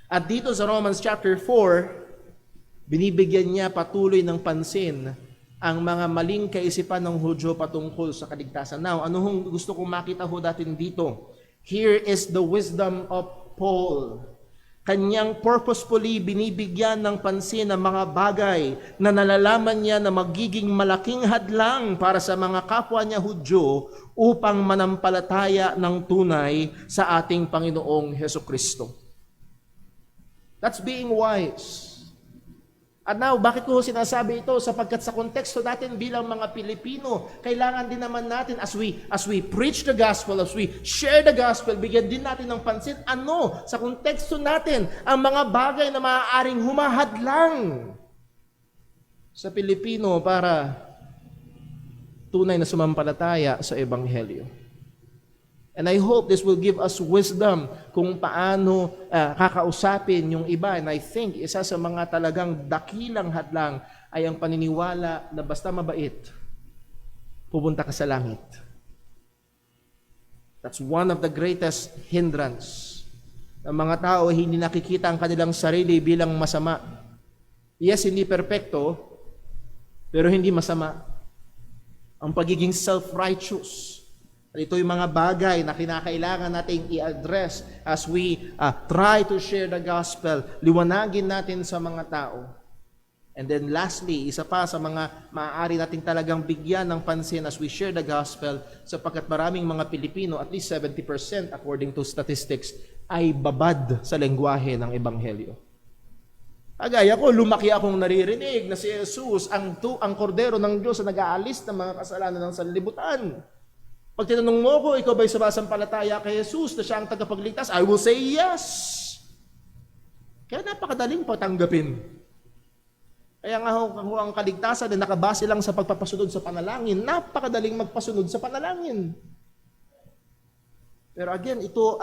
At dito sa Romans chapter 4, binibigyan niya patuloy ng pansin ang mga maling kaisipan ng Hudyo patungkol sa kaligtasan. Now, ano hong gusto kong makita ho natin dito? Here is the wisdom of Paul. Kanyang purposefully binibigyan ng pansin ang mga bagay na nalalaman niya na magiging malaking hadlang para sa mga kapwa niya Hudyo upang manampalataya ng tunay sa ating Panginoong Hesukristo. That's being wise. At now, bakit ko sinasabi ito? Sapagkat sa konteksto natin bilang mga Pilipino, kailangan din naman natin as we preach the gospel, as we share the gospel, bigyan din natin ng pansin sa konteksto natin ang mga bagay na maaaring humahadlang sa Pilipino para tunay na sumampalataya sa Ebanghelyo. And I hope this will give us wisdom kung paano kakausapin yung iba. And I think isa sa mga talagang dakilang hadlang ay ang paniniwala na basta mabait, pupunta ka sa langit. That's one of the greatest hindrance. Ang mga tao hindi nakikita ang kanilang sarili bilang masama. Yes, hindi perpekto, Pero hindi masama ang pagiging self-righteous. At ito yung mga bagay na kinakailangan nating i-address as we try to share the gospel. Liwanagin natin sa mga tao. And then lastly, isa pa sa mga maaari nating talagang bigyan ng pansin as we share the gospel, sapagkat maraming mga Pilipino, at least 70% according to statistics, ay babad sa lengguwahe ng Ebanghelyo. Agaya ko, lumaki akong naririnig na si Jesus ang kordero ng Diyos na nag-aalis ng mga kasalanan ng sanlibutan. Pag tinanong mo ko, ikaw ba'y sumasampalataya kay Jesus na siya ang tagapagligtas? I will say yes. Kaya napakadaling patanggapin. Kaya nga ho, ang kaligtasan ay nakabase lang sa pagpapasunod sa panalangin. Napakadaling magpasunod sa panalangin. Pero again, ito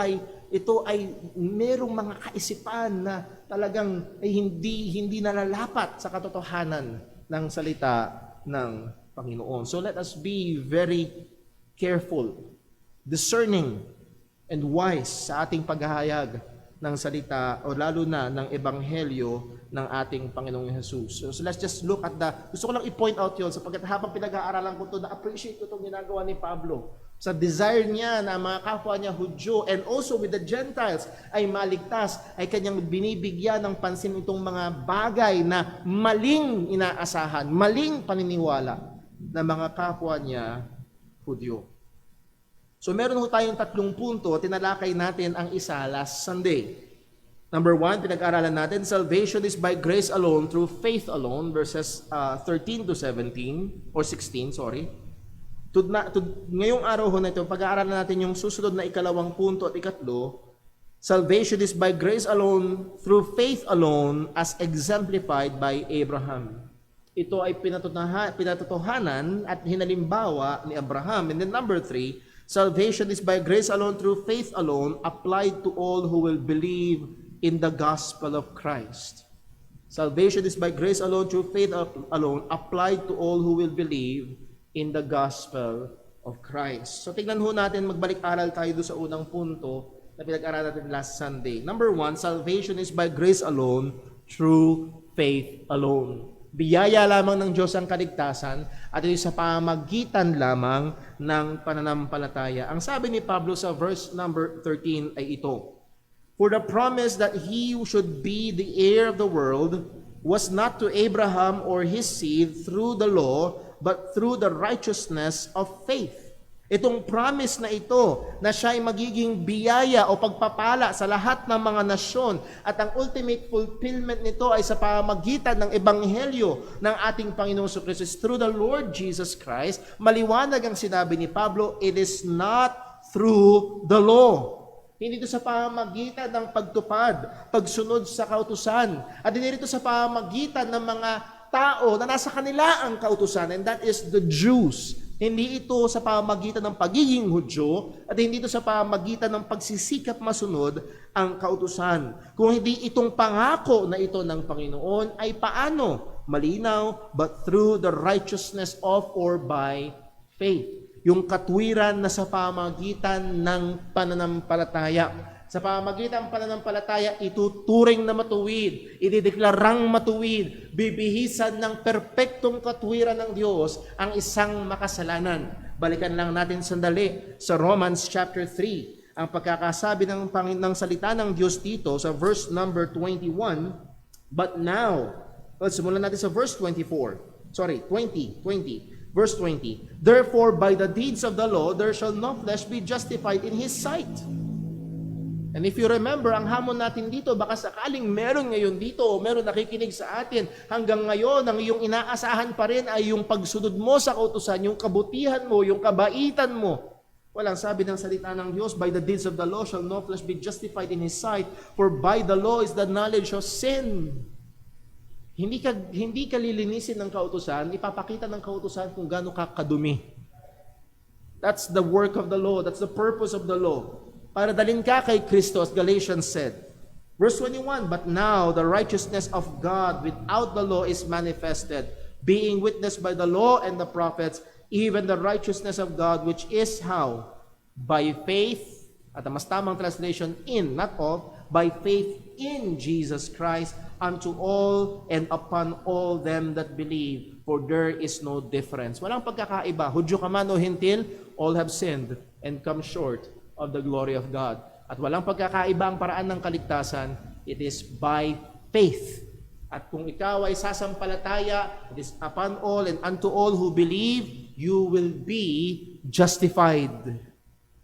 ay merong mga kaisipan na talagang ay hindi nalalapat sa katotohanan ng salita ng Panginoon. So let us be very careful, discerning, and wise sa ating paghahayag ng salita o lalo na ng ebanghelyo ng ating Panginoong Jesus. So let's just look at gusto ko lang i-point out yun sapagkat habang pinag-aaralan ko ito, na-appreciate ko itong ginagawa ni Pablo. Sa desire niya na mga kapwa niya Hudyo and also with the Gentiles ay maligtas, ay kanyang binibigyan ng pansin itong mga bagay na maling inaasahan, maling paniniwala ng mga kapwa niya Hudyo. So meron ho tayong 3 punto, tinalakay natin ang isa last Sunday. Number 1, pinag-aralan natin, salvation is by grace alone, through faith alone, verses 13 to 17, or 16, sorry. Ngayong araw ho na ito, pag-aaralan natin yung susunod na ikalawang punto at ikatlo, salvation is by grace alone, through faith alone, as exemplified by Abraham. Ito ay pinatotohanan at hinalimbawa ni Abraham. And then number 3, salvation is by grace alone, through faith alone, applied to all who will believe in the gospel of Christ. Salvation is by grace alone, through faith alone, applied to all who will believe in the gospel of Christ. So tingnan ho natin, magbalik-aral tayo doon sa unang punto na pinag-aralan natin last Sunday. Number 1, salvation is by grace alone, through faith alone. Biyaya lamang ng Diyos ang kaligtasan at ito sa pamagitan lamang ng pananampalataya. Ang sabi ni Pablo sa verse number 13 ay ito, for the promise that he who should be the heir of the world was not to Abraham or his seed through the law, but through the righteousness of faith. Itong promise na ito, na siya ay magiging biyaya o pagpapala sa lahat ng mga nasyon at ang ultimate fulfillment nito ay sa pamamagitan ng ebanghelyo ng ating Panginoong Kristo through the Lord Jesus Christ. Maliwanag ang sinabi ni Pablo, it is not through the law. Hindi ito sa pamamagitan ng pagtupad, pagsunod sa kautusan. At hindi ito sa pamamagitan ng mga tao na nasa kanila ang kautusan, and that is the Jews. Hindi ito sa pamamagitan ng pagiging Hudyo at hindi ito sa pamamagitan ng pagsisikap masunod ang kautusan. Kung hindi itong pangako na ito ng Panginoon, ay paano? Malinaw, but through the righteousness of or by faith. Yung katwiran na sa pamamagitan ng pananampalataya. Sa pamamagitan ng pananampalataya, ituturing na matuwid, idideklarang matuwid, bibihisan ng perpektong katwiran ng Diyos ang isang makasalanan. Balikan lang natin sandali sa Romans chapter 3. Ang pagkakasabi ng salita ng Diyos dito sa verse number 21, but now, simulan natin sa verse 20. Verse 20, therefore by the deeds of the law, there shall no flesh be justified in His sight. And if you remember, ang hamon natin dito, baka sakaling meron ngayon dito, o meron nakikinig sa atin, hanggang ngayon, ang iyong inaasahan pa rin ay yung pagsunod mo sa kautusan, yung kabutihan mo, yung kabaitan mo. Walang sabi ng salita ng Diyos, by the deeds of the law shall no flesh be justified in His sight, for by the law is the knowledge of sin. Hindi ka lilinisin ng kautusan, ipapakita ng kautusan kung gaano ka kadumi. That's the work of the law, that's the purpose of the law. Para dalhin ka kay Kristo, as Galatians said. Verse 21, but now the righteousness of God without the law is manifested, being witnessed by the law and the prophets, even the righteousness of God, which is how? By faith, at ang mas tamang translation, in, not of, by faith in Jesus Christ, unto all and upon all them that believe, for there is no difference. Walang pagkakaiba. Hudyo ka man o Hentil, all have sinned and come short of the glory of God. At walang pagkakaiba ang paraan ng kaligtasan, it is by faith. At kung ikaw ay sasampalataya, it is upon all and unto all who believe, you will be justified.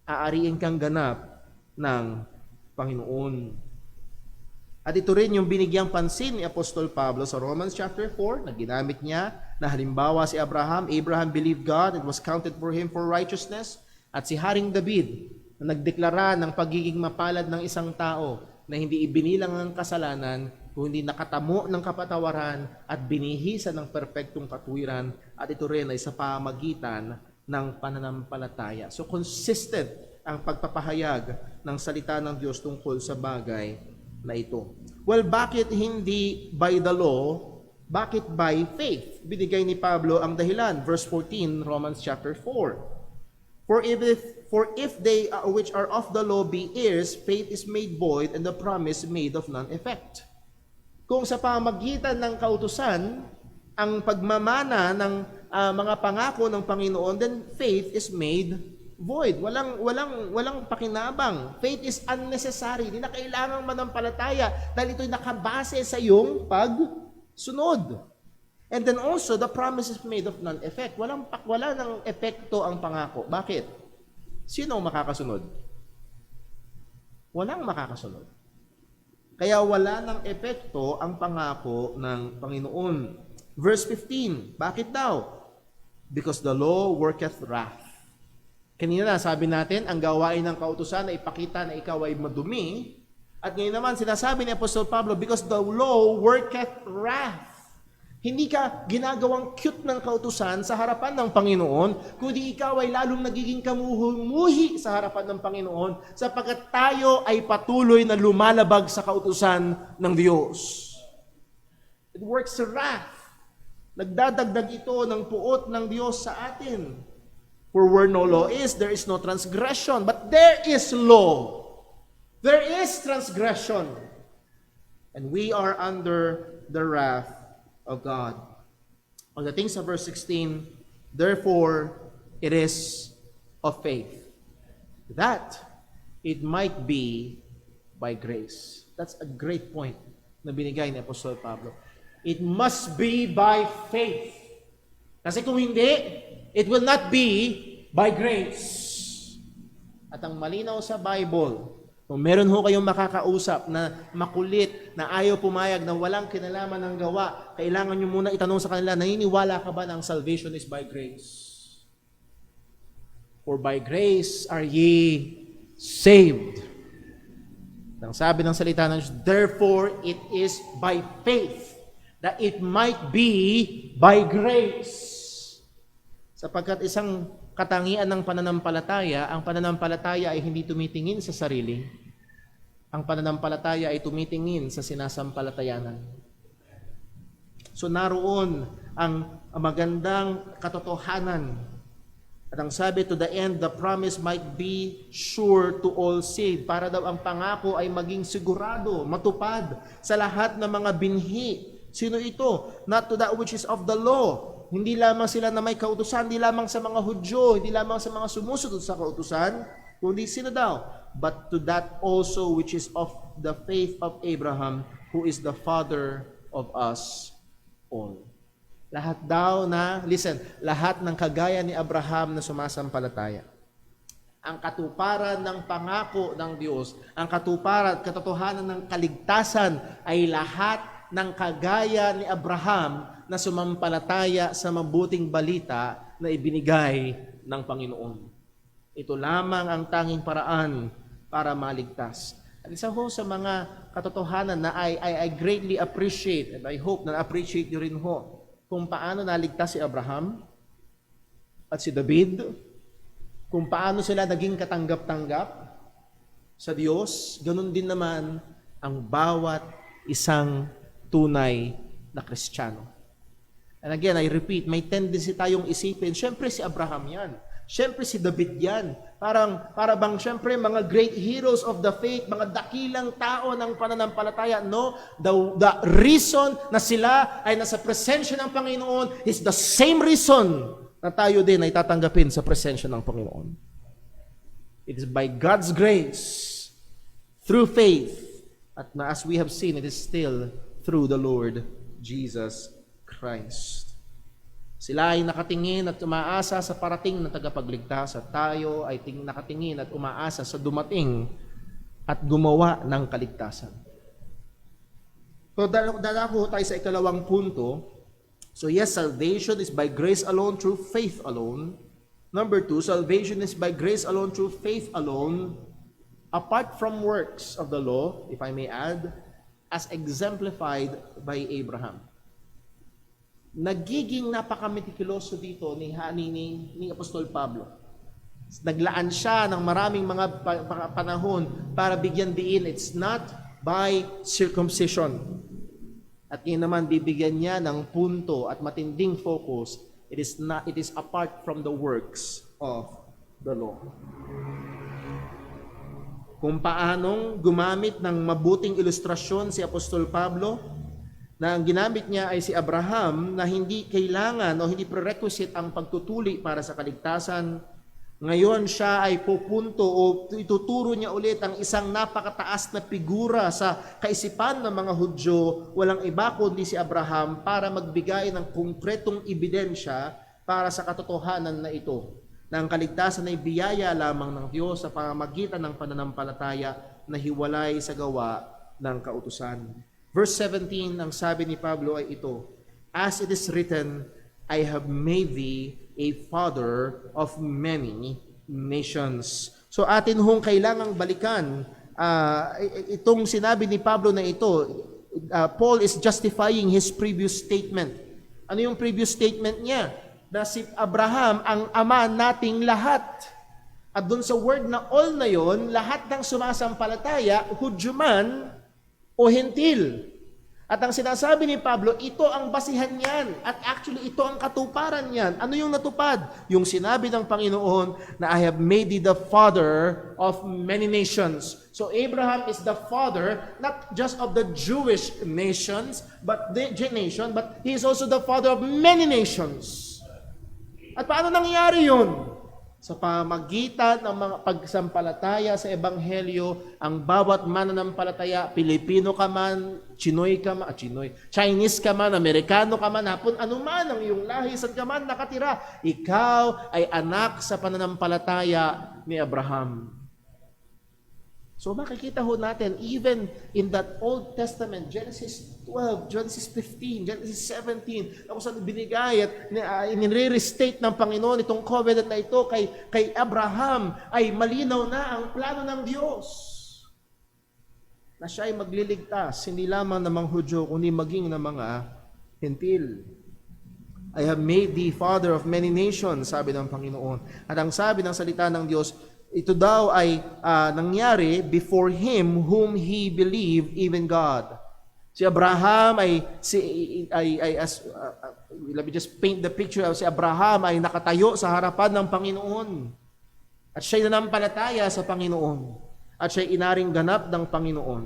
Aariin kang ganap ng Panginoon. At ito rin yung binigyang pansin ni Apostol Pablo sa Romans chapter 4, na ginamit niya na halimbawa si Abraham. Abraham believed God, it was counted for him for righteousness. At si Haring David, na nagdeklara ng pagiging mapalad ng isang tao na hindi ibinilang ang kasalanan, kundi nakatamo ng kapatawaran at binihisan ng perpektong katwiran, at ito rin ay sa pamagitan ng pananampalataya. So consistent ang pagpapahayag ng salita ng Diyos tungkol sa bagay na ito. Well, bakit hindi by the law? Bakit by faith? Binigay ni Pablo ang dahilan. Verse 14, Romans chapter 4. For if they which are of the law be heirs, faith is made void, and the promise made of none effect. Kung sa pamagitan ng kautusan, ang pagmamana ng mga pangako ng Panginoon, then faith is made void. Walang pakinabang. Faith is unnecessary. Hindi na kailangang manampalataya dahil ito'y nakabase sa iyong pagsunod. And then also, the promise is made of none effect. Wala ng epekto ang pangako. Bakit? Sino ang makakasunod? Walang makakasunod. Kaya wala ng epekto ang pangako ng Panginoon. Verse 15, bakit daw? Because the law worketh wrath. Kanina sabi natin, ang gawain ng kautusan ay ipakita na ikaw ay madumi. At ngayon naman, sinasabi ni Apostol Pablo, because the law worketh wrath. Hindi ka ginagawang cute ng kautusan sa harapan ng Panginoon, kundi ikaw ay lalong nagiging kamuhumuhi sa harapan ng Panginoon, sapagkat tayo ay patuloy na lumalabag sa kautusan ng Diyos. It works wrath. Nagdadagdag ito ng puot ng Diyos sa atin. For where no law is, there is no transgression. But there is law. There is transgression. And we are under the wrath of God. Pagdating sa verse 16, therefore, it is of faith, that it might be by grace. That's a great point na binigay ni Apostol Pablo. It must be by faith. Kasi kung hindi, it will not be by grace. At ang malinaw sa Bible, kung meron ho kayong makakausap na makulit, na ayaw pumayag, na walang kinalaman ng gawa, kailangan nyo muna itanong sa kanila, naniniwala ka ba na ang salvation is by grace? For by grace are ye saved. Ang sabi ng salita ng Diyos, therefore it is by faith that it might be by grace. Sapagkat isang katangian ng pananampalataya, ang pananampalataya ay hindi tumitingin sa sarili. Ang pananampalataya ay tumitingin sa sinasampalatayanan. So naroon ang magandang katotohanan. At ang sabi, to the end, the promise might be sure to all saved. Para daw ang pangako ay maging sigurado, matupad sa lahat ng mga binhi. Sino ito? Not to that which is of the law. Hindi lamang sila na may kautusan, hindi lamang sa mga Hudyo, hindi lamang sa mga sumusunod sa kautusan, kundi sino daw? But to that also which is of the faith of Abraham, who is the father of us all. Lahat daw na, listen, lahat ng kagaya ni Abraham na sumasampalataya. Ang katuparan ng pangako ng Diyos, ang katuparan, katotohanan ng kaligtasan ay lahat ng kagaya ni Abraham na sumampalataya sa mabuting balita na ibinigay ng Panginoon. Ito lamang ang tanging paraan para maligtas. At isa ho sa mga katotohanan na I greatly appreciate, and I hope na appreciate nyo rin ho, kung paano naligtas si Abraham at si David, kung paano sila naging katanggap-tanggap sa Diyos, ganun din naman ang bawat isang tunay na Kristiyano. And again, I repeat, may tendency tayong isipin, syempre si Abraham yan. Siyempre si David yan. Para bang siyempre mga great heroes of the faith, mga dakilang tao ng pananampalataya. No, the reason na sila ay nasa presensya ng Panginoon is the same reason na tayo din ay tatanggapin sa presensya ng Panginoon. It is by God's grace, through faith, at as we have seen, it is still through the Lord Jesus Christ. Sila ay nakatingin at umaasa sa parating na tagapagligtas at tayo ay nakatingin at umaasa sa dumating at gumawa ng kaligtasan. So, dadako tayo sa ikalawang punto. So yes, salvation is by grace alone, through faith alone. Number 2, salvation is by grace alone, through faith alone, apart from works of the law, if I may add, as exemplified by Abraham. Nagiging napaka-meticuloso dito ni Apostol Pablo. Naglaan siya ng maraming mga panahon para bigyan diin, it's not by circumcision. At yun naman, bibigyan niya ng punto at matinding focus, it is apart from the works of the law. Kung paanong gumamit ng mabuting ilustrasyon si Apostol Pablo, na ang ginamit niya ay si Abraham na hindi kailangan o hindi prerequisite ang pagtutuli para sa kaligtasan. Ngayon siya ay pupunto o ituturo niya ulit ang isang napakataas na figura sa kaisipan ng mga Hudyo, walang iba kundi si Abraham, para magbigay ng konkretong ebidensya para sa katotohanan na ito, na ang kaligtasan ay biyaya lamang ng Diyos sa pamamagitan ng pananampalataya na hiwalay sa gawa ng kautusan. Verse 17, ang sabi ni Pablo ay ito, as it is written, I have made thee a father of many nations. So atin hong kailangang balikan itong sinabi ni Pablo na ito. Paul is justifying his previous statement. Ano yung previous statement niya? Na si Abraham ang ama nating lahat. At dun sa word na all na yon, lahat ng sumasampalataya, Hudyo man o Hentil. At ang sinasabi ni Pablo, ito ang basihan niyan. At actually, ito ang katuparan niyan. Ano yung natupad? Yung sinabi ng Panginoon na I have made thee the father of many nations. So Abraham is the father, not just of the Jewish nations, but he is also the father of many nations. At paano nangyari yun? Sa pamagitan ng mga pagsampalataya sa Ebanghelyo, ang bawat mananampalataya, Pilipino ka man, Chinese ka man, Amerikano ka man, hapon, anuman ang iyong lahi, saan ka man nakatira, ikaw ay anak sa pananampalataya ni Abraham. So makikita ho natin, even in that Old Testament, Genesis 12, Genesis 15, Genesis 17, na kung saan binigay at nire-restate ng Panginoon itong covenant na ito kay Abraham, ay malinaw na ang plano ng Diyos. Na siya ay magliligtas, hindi lamang ng mga Hudyo, kundi maging ng mga Hentil. I have made thee father of many nations, sabi ng Panginoon. At ang sabi ng salita ng Diyos, ito daw ay nangyari before him whom he believed, even God. Si Abraham let me just paint the picture of si Abraham ay nakatayo sa harapan ng Panginoon. At siya'y nanampalataya sa Panginoon. At siya'y inaring ganap ng Panginoon.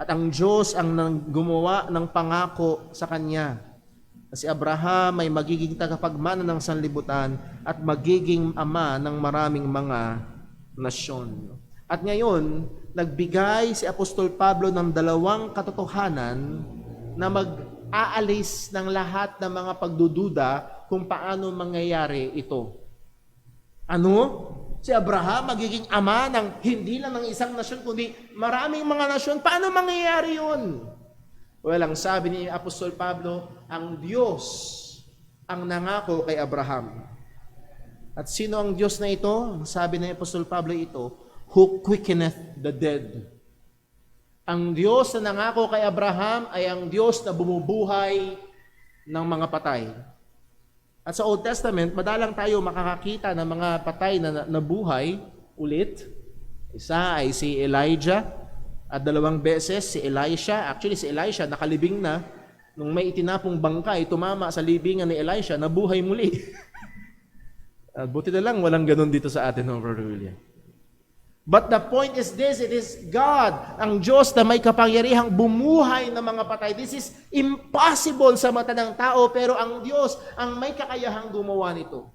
At ang Diyos ang gumawa ng pangako sa kanya. Si Abraham ay magiging tagapagmana ng sanlibutan at magiging ama ng maraming mga nasyon. At ngayon, nagbigay si Apostol Pablo ng dalawang katotohanan na mag-aalis ng lahat ng mga pagdududa kung paano mangyayari ito. Ano? Si Abraham magiging ama ng hindi lang ng isang nasyon, kundi maraming mga nasyon. Paano mangyayari yun? Well, ang sabi ni Apostol Pablo, ang Diyos ang nangako kay Abraham. At sino ang Diyos na ito? Sabi ni Apostol Pablo ito, who quickeneth the dead. Ang Diyos na nangako kay Abraham ay ang Diyos na bumubuhay ng mga patay. At sa Old Testament, madalang tayo makakakita ng mga patay na nabuhay ulit. Isa ay si Elijah, at dalawang beses si Elisha. Actually, si Elisha nakalibing na. Nung may itinapong bangkay, tumama sa libingan ni Elisha, nabuhay muli. Buti na lang walang ganun dito sa atin, no, Brother William. But the point is this, it is God, ang Diyos na may kapangyarihang bumuhay ng mga patay. This is impossible sa mata ng tao, pero ang Diyos ang may kakayahang gumawa nito.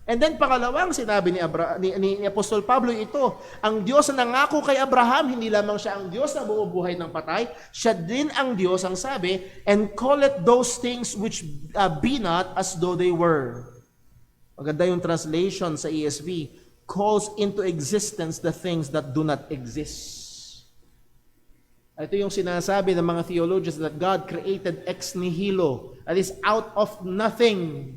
And then pangalawang sinabi ni Apostol Pablo ito, ang Diyos na nangako kay Abraham, hindi lamang siya ang Diyos na bumubuhay ng patay, siya din ang Diyos, ang sabi, and call it those things which be not as though they were. Maganda yung translation sa ESV, calls into existence the things that do not exist. Ito yung sinasabi ng mga theologians that God created ex nihilo, that is out of nothing.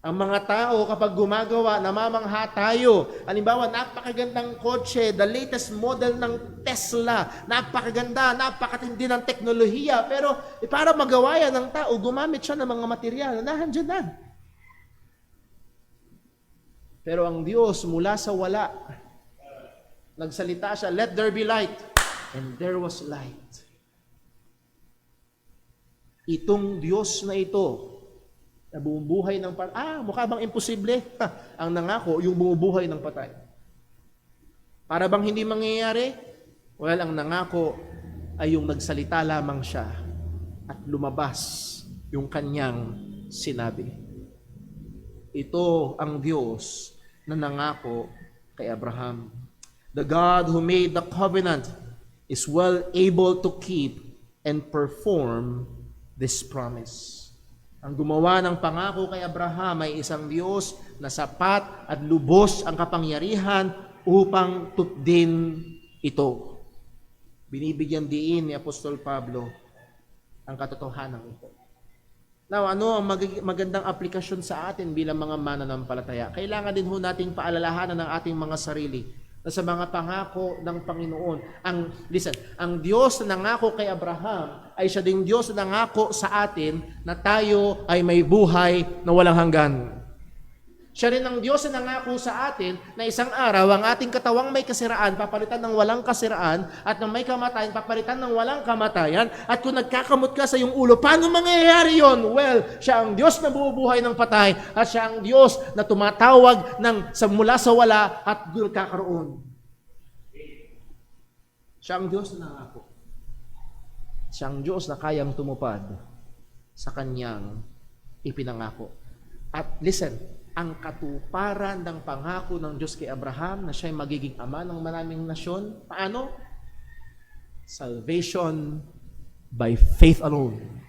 Ang mga tao kapag gumagawa, namamangha tayo. Halimbawa, napakagandang kotse, the latest model ng Tesla, napakaganda, napakatindi ng teknolohiya, pero para magawa yan ng tao, gumamit siya ng mga material na nandiyan na. Pero ang Diyos mula sa wala, nagsalita siya, let there be light. And there was light. Itong Diyos na ito, na bumubuhay ng patay. Mukha bang imposible? Ang nangako, yung bumubuhay ng patay. Para bang hindi mangyayari? Well, ang nangako ay yung nagsalita lamang siya at lumabas yung kanyang sinabi. Ito ang Diyos na nangako kay Abraham. The God who made the covenant is well able to keep and perform this promise. Ang gumawa ng pangako kay Abraham ay isang Diyos na sapat at lubos ang kapangyarihan upang tutdin ito. Binibigyan diin ni Apostol Pablo ang katotohanan ito. Now, ano ang magandang aplikasyon sa atin bilang mga mananampalataya? Kailangan din ho nating paalalahanan ng ating mga sarili na sa mga pangako ng Panginoon. Ang Diyos na nangako kay Abraham ay siya ding Diyos na nangako sa atin na tayo ay may buhay na walang hanggan. Siya rin ang Diyos na nangako sa atin na isang araw ang ating katawang may kasiraan papalitan ng walang kasiraan at ng may kamatayan papalitan ng walang kamatayan. At kung nagkakamot ka sa iyong ulo, paano mangyayari yon? Well, siya ang Diyos na bumubuhay ng patay at siya ang Diyos na tumatawag mula sa wala at nagkakaroon. Siya ang Diyos na nangako. Siya ang Diyos na kayang tumupad sa kanyang ipinangako. At listen, ang katuparan ng pangako ng Diyos kay Abraham na siya'y magiging ama ng maraming nasyon. Paano? Salvation by faith alone.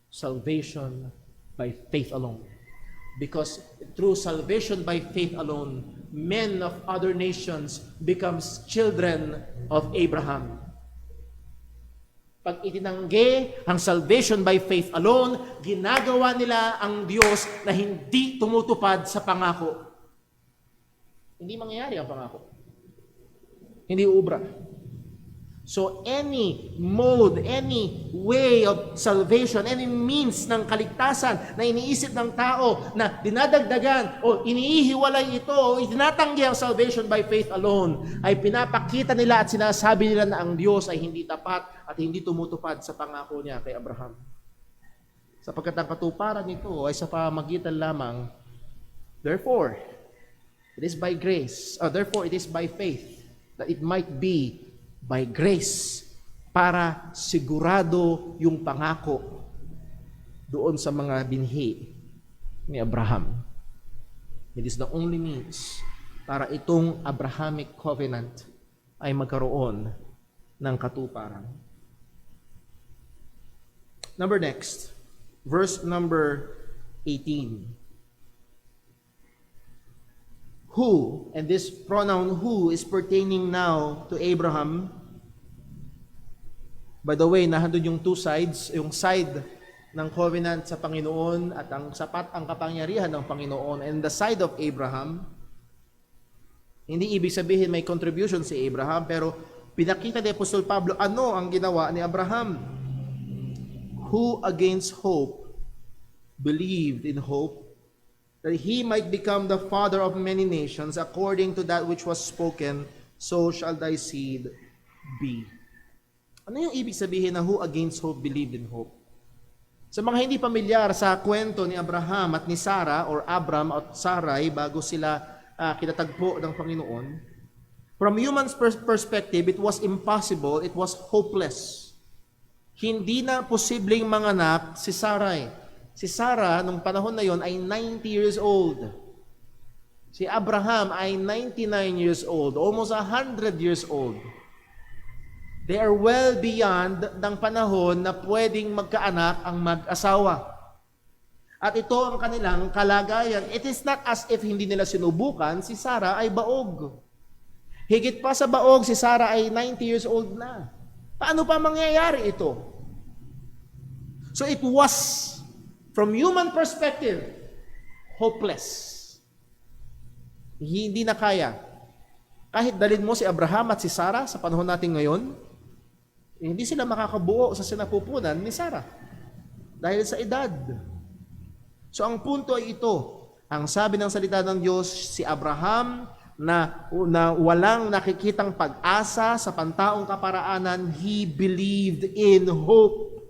Salvation by faith alone. Because through salvation by faith alone, men of other nations becomes children of Abraham. Pag itinanggi ang salvation by faith alone, ginagawa nila ang Diyos na hindi tumutupad sa pangako. Hindi mangyayari ang pangako. Hindi uubra. So any mode, any way of salvation, any means ng kaligtasan na iniisip ng tao na dinadagdagan o inihiwalay ito o itinatanggi ang salvation by faith alone, ay pinapakita nila at sinasabi nila na ang Diyos ay hindi tapat at hindi tumutupad sa pangako niya kay Abraham. Sapagkat ang katuparan nito ay sa pamamagitan lamang, therefore, it is by grace, therefore it is by faith that it might be by grace para sigurado yung pangako doon sa mga binhi ni Abraham. It is the only means para itong Abrahamic covenant ay magkaroon ng katuparan. Next, verse number 18. Who, and this pronoun who is pertaining now to Abraham. By the way, nahandun yung two sides, yung side ng covenant sa Panginoon at ang sapat ang kapangyarihan ng Panginoon and the side of Abraham. Hindi ibig sabihin may contribution si Abraham, pero pinakita ni Apostol Pablo ano ang ginawa ni Abraham. Who against hope believed in hope, that he might become the father of many nations, according to that which was spoken, so shall thy seed be. Ano yung ibig sabihin na who against hope believed in hope? Sa mga hindi pamilyar sa kwento ni Abraham at ni Sarah, or Abram at Sarai, bago sila kinatagpo ng Panginoon, from human perspective, it was impossible, it was hopeless. Hindi na posibleng manganak si Sarai. Si Sarah, nung panahon na yon, ay 90 years old. Si Abraham ay 99 years old, almost 100 years old. They are well beyond ng panahon na pwedeng magkaanak ang mag-asawa. At ito ang kanilang kalagayan. It is not as if hindi nila sinubukan, si Sarah ay baog. Higit pa sa baog, si Sarah ay 90 years old na. Paano pa mangyayari ito? So it was, from human perspective, hopeless. Hindi na kaya. Kahit dalhin mo si Abraham at si Sarah sa panahon natin ngayon, hindi sila makakabuo sa sinapupunan ni Sarah dahil sa edad. So ang punto ay ito, ang sabi ng salita ng Diyos, si Abraham na walang nakikitang pag-asa sa pantaong kaparaanan, he believed in hope.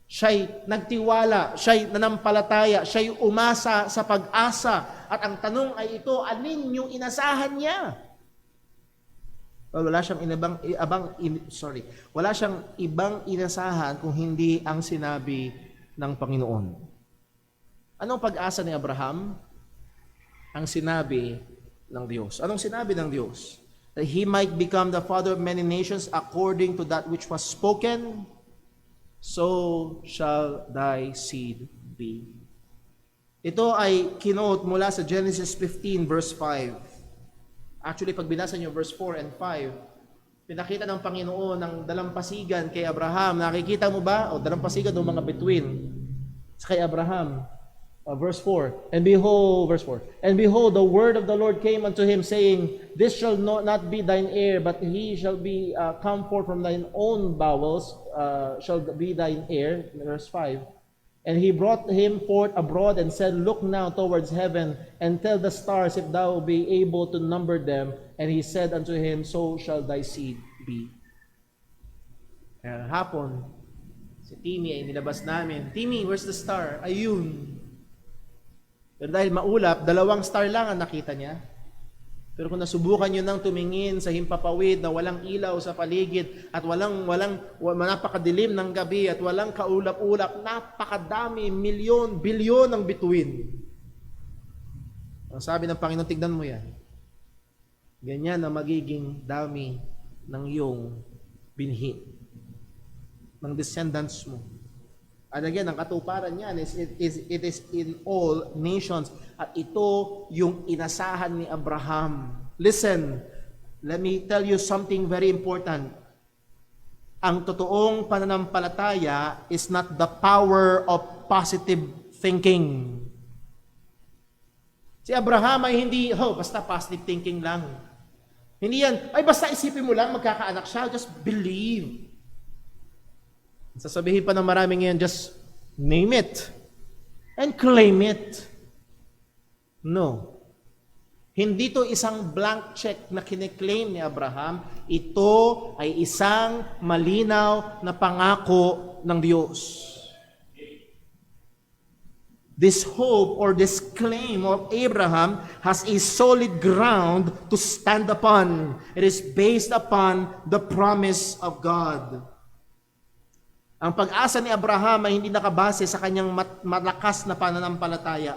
Siya'y nagtiwala, siya'y nanampalataya, siya'y umasa sa pag-asa. At ang tanong ay ito, alin yung inasahan niya? Well, wala siyang ibang inasahan kung hindi ang sinabi ng Panginoon. Anong pag-asa ni Abraham? Ang sinabi ng Diyos. Anong sinabi ng Diyos? That he might become the father of many nations according to that which was spoken, so shall thy seed be. Ito ay kinote mula sa Genesis 15 verse 5. Actually, pag binasa niyo verse 4 and 5, pinakita ng Panginoon ng dalampasigan kay Abraham. Nakikita mo ba? O dalampasigan o mga bituin sa kay Abraham. Verse 4. And behold, verse 4. And behold, the word of the Lord came unto him, saying, This shall not be thine heir, but he shall be come forth from thine own bowels, shall be thine heir. Verse 5. And he brought him forth abroad and said, Look now towards heaven, and tell the stars if thou be able to number them. And he said unto him, So shall thy seed be. Hapon, si Timmy ay nilabas namin. Timmy, where's the star? Ayun. Pero dahil maulap, 2 star lang ang nakita niya. Pero kung nasubukan nyo nang tumingin sa himpapawid na walang ilaw sa paligid at napakadilim ng gabi at walang kaulap-ulap, napakadami, milyon, bilyon ng bituin. Ang sabi ng Panginoon, tignan mo yan. Ganyan na magiging dami ng iyong binhi, ng descendants mo. And again, ang katuparan niyan it is in all nations. At ito yung inasahan ni Abraham. Listen, let me tell you something very important. Ang totoong pananampalataya is not the power of positive thinking. Si Abraham ay hindi, basta positive thinking lang. Hindi yan, basta isipin mo lang, magkakaanak siya, just believe. Sasabihin pa ng marami ngayon, just name it and claim it. No. Hindi to isang blank check na kine-claim ni Abraham. Ito ay isang malinaw na pangako ng Diyos. This hope or this claim of Abraham has a solid ground to stand upon. It is based upon the promise of God. Ang pag-asa ni Abraham ay hindi nakabase sa kanyang malakas na pananampalataya.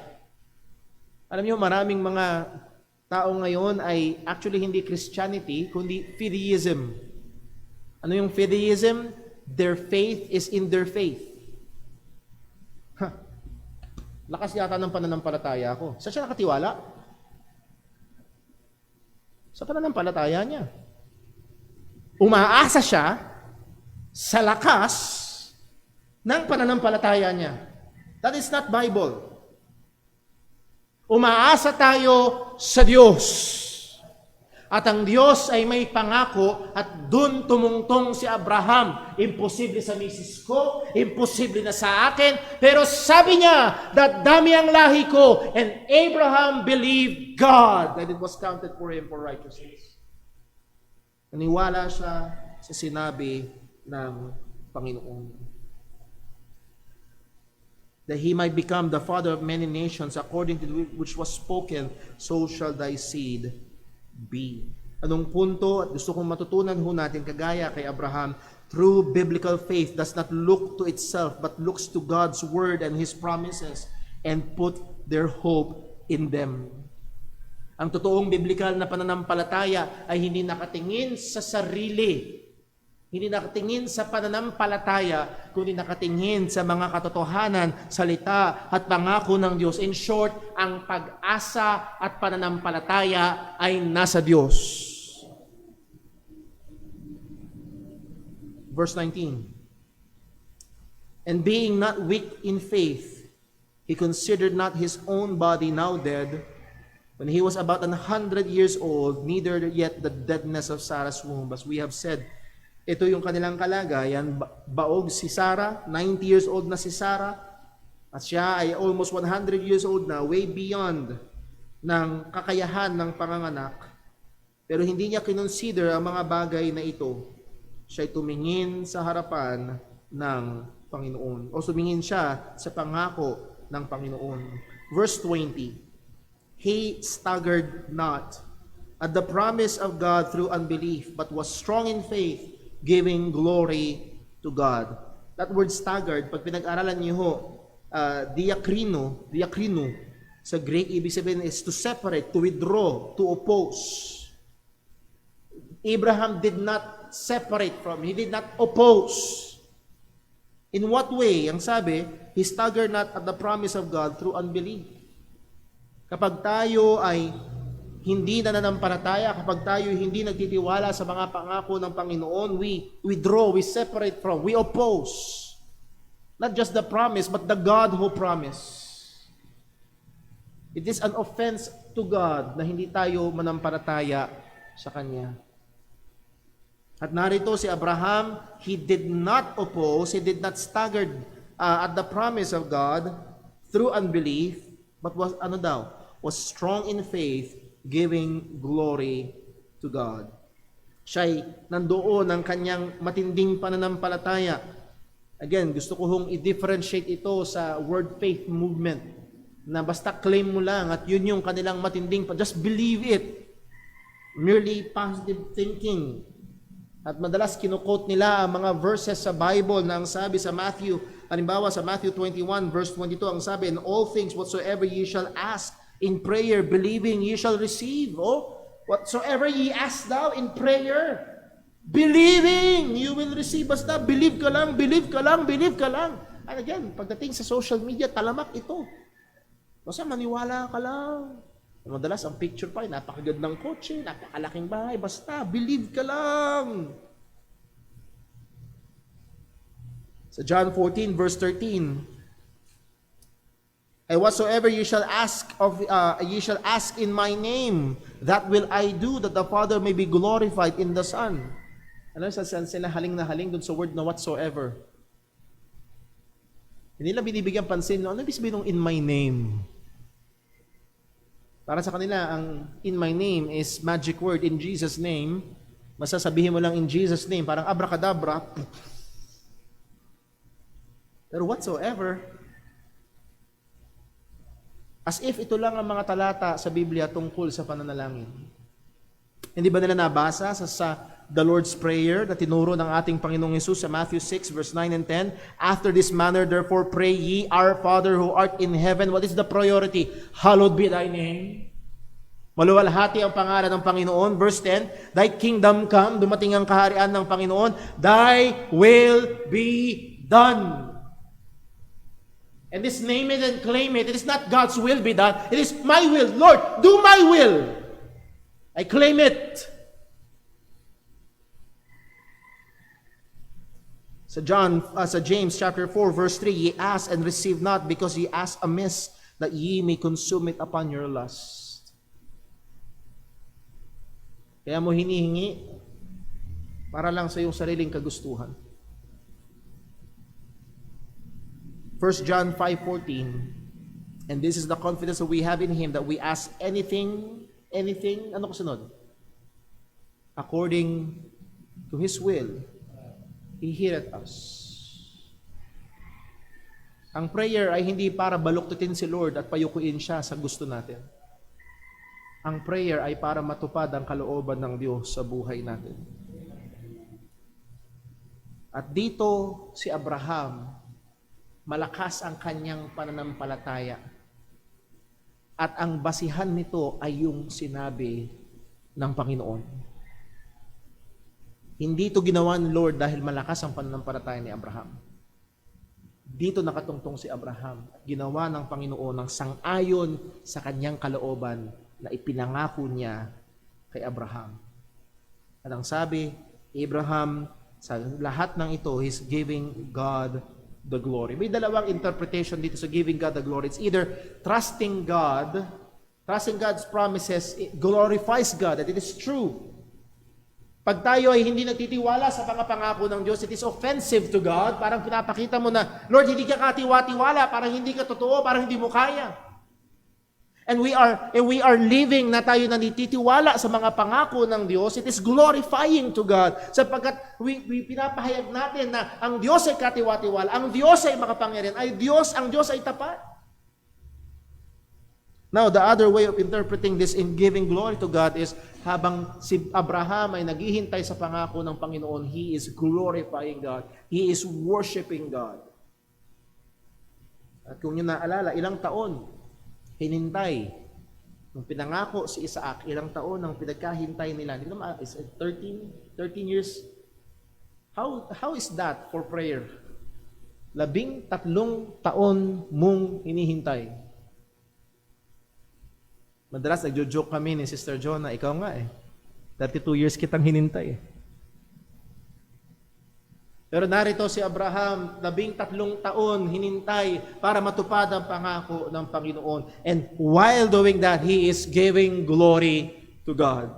Alam niyo, maraming mga tao ngayon ay actually hindi Christianity, kundi fideism. Ano yung fideism? Their faith is in their faith. Lakas yata ng pananampalataya ko. Saan siya nakatiwala? Sa pananampalataya niya. Umaasa siya sa lakas ng pananampalataya niya. That is not Bible. Umaasa tayo sa Diyos. At ang Diyos ay may pangako at dun tumungtong si Abraham. Imposible sa misis ko, imposible na sa akin, pero sabi niya, that dami ang lahi ko, and Abraham believed God that it was counted for him for righteousness. Naniwala siya sa sinabi ng Panginoon. that he might become the father of many nations, according to which was spoken, so shall thy seed be. Anong punto? At gusto kong matutunan ho natin, kagaya kay Abraham, true biblical faith does not look to itself, but looks to God's word and His promises, and put their hope in them. Ang totoong biblical na pananampalataya ay hindi nakatingin sa sarili, hindi nakatingin sa pananampalataya, kundi nakatingin sa mga katotohanan, salita at pangako ng Diyos. In short, ang pag-asa at pananampalataya ay nasa Diyos. Verse 19. And being not weak in faith, he considered not his own body now dead, when he was about 100 years old, neither yet the deadness of Sarah's womb. As we have said, ito yung kanilang kalagayan. Baog si Sarah, 90 years old na si Sarah, at siya ay almost 100 years old na, way beyond ng kakayahan ng panganganak. Pero hindi niya kinonsider ang mga bagay na ito. Siya ay tumingin sa harapan ng Panginoon. O tumingin siya sa pangako ng Panginoon. Verse 20, he staggered not at the promise of God through unbelief, but was strong in faith, giving glory to God. That word staggered, pag pinag-aralan niyo ho, diakrino, sa Greek, ibig sabihin is to separate, to withdraw, to oppose. Abraham did not separate from, he did not oppose. In what way? Ang sabi, he staggered not at the promise of God through unbelief. Kapag tayo ay hindi nananampalataya, kapag tayo hindi nagtitiwala sa mga pangako ng Panginoon, we withdraw, we separate from, we oppose. Not just the promise, but the God who promised. It is an offense to God na hindi tayo manampalataya sa Kanya. At narito si Abraham, he did not oppose, he did not stagger at the promise of God through unbelief, but was was strong in faith, giving glory to God. Siya'y nandoon ang kanyang matinding pananampalataya. Again, gusto ko hong i-differentiate ito sa word faith movement, na basta claim mo lang at yun yung kanilang matinding, just believe it. Merely positive thinking. At madalas kinukot nila ang mga verses sa Bible na ang sabi sa Matthew, halimbawa sa Matthew 21 verse 22, ang sabi, in all things whatsoever ye shall ask in prayer, believing ye shall receive. Oh, whatsoever ye ask thou in prayer, believing you will receive. Basta believe ka lang, believe ka lang, believe ka lang. And again, pagdating sa social media, talamak ito. Basta maniwala ka lang. Madalas ang picture pa, napakagandang kotse, napakalaking bahay, basta believe ka lang. Sa John 14 verse 13, and whatsoever ye shall ask in my name, that will I do, that the Father may be glorified in the Son. Ano sa sila haling na haling dun sa word na whatsoever? Hindi nila binibigyan pansin, ano ibig sabihin ng in my name? Para sa kanila, ang in my name is magic word. In Jesus' name, masasabihin mo lang in Jesus' name, parang abracadabra. Pero whatsoever, as if ito lang ang mga talata sa Biblia tungkol sa pananalangin. Hindi ba nila nabasa sa the Lord's Prayer na tinuro ng ating Panginoong Hesus sa Matthew 6 verse 9 and 10? After this manner, therefore, pray ye, our Father who art in heaven. What is the priority? Hallowed be thy name. Maluwalhati ang pangalan ng Panginoon. Verse 10, thy kingdom come, dumating ang kaharian ng Panginoon, thy will be done. And this name it and claim it. It is not God's will be done. It is my will. Lord, do my will. I claim it. Sa James chapter 4 verse 3, ye ask and receive not, because ye ask amiss, that ye may consume it upon your lust. Kaya mo hinihingi para lang sa iyong sariling kagustuhan. 1 John 5:14, and this is the confidence that we have in Him, that we ask anything, ano kasunod? According to His will, He heareth us. Ang prayer ay hindi para baluktutin si Lord at payukuin siya sa gusto natin. Ang prayer ay para matupad ang kalooban ng Diyos sa buhay natin. At dito si Abraham, malakas ang kanyang pananampalataya. At ang basihan nito ay yung sinabi ng Panginoon. Hindi ito ginawa ni Lord dahil malakas ang pananampalataya ni Abraham. Dito nakatungtong si Abraham. Ginawa ng Panginoon ng sang-ayon sa kanyang kalooban na ipinangako niya kay Abraham. At ang sabi, Abraham, sa lahat ng ito, he's giving God the glory. May dalawang interpretation dito sa giving God the glory. It's either trusting God's promises, it glorifies God, that it is true. Pag tayo ay hindi nagtitiwala sa mga pangako ng Diyos, it is offensive to God. Parang pinapakita mo na, Lord, hindi ka katiwa-tiwala, parang hindi ka totoo, parang hindi mo kaya. And we are living na tayo nanititiwala sa mga pangako ng Diyos, it is glorifying to God. Sapagkat we pinapahayag natin na ang Diyos ay katiwa-tiwala, ang Diyos ay makapangyarihan, ang Diyos ay tapat. Now, the other way of interpreting this in giving glory to God is habang si Abraham ay naghihintay sa pangako ng Panginoon, he is glorifying God. He is worshiping God. At kung nyo naalala, ilang taon hinintay nung pinangako si Isaac, ilang taon ang pinagkahintay nila. Hindi naman, is it 13 years? How is that for prayer? 13 taon mong hinihintay. Madalas nagjo-joke kami ni Sister Jonah, ikaw nga 32 years kitang hinintay Pero narito si Abraham, 13 taon hinintay para matupad ang pangako ng Panginoon. And while doing that, he is giving glory to God.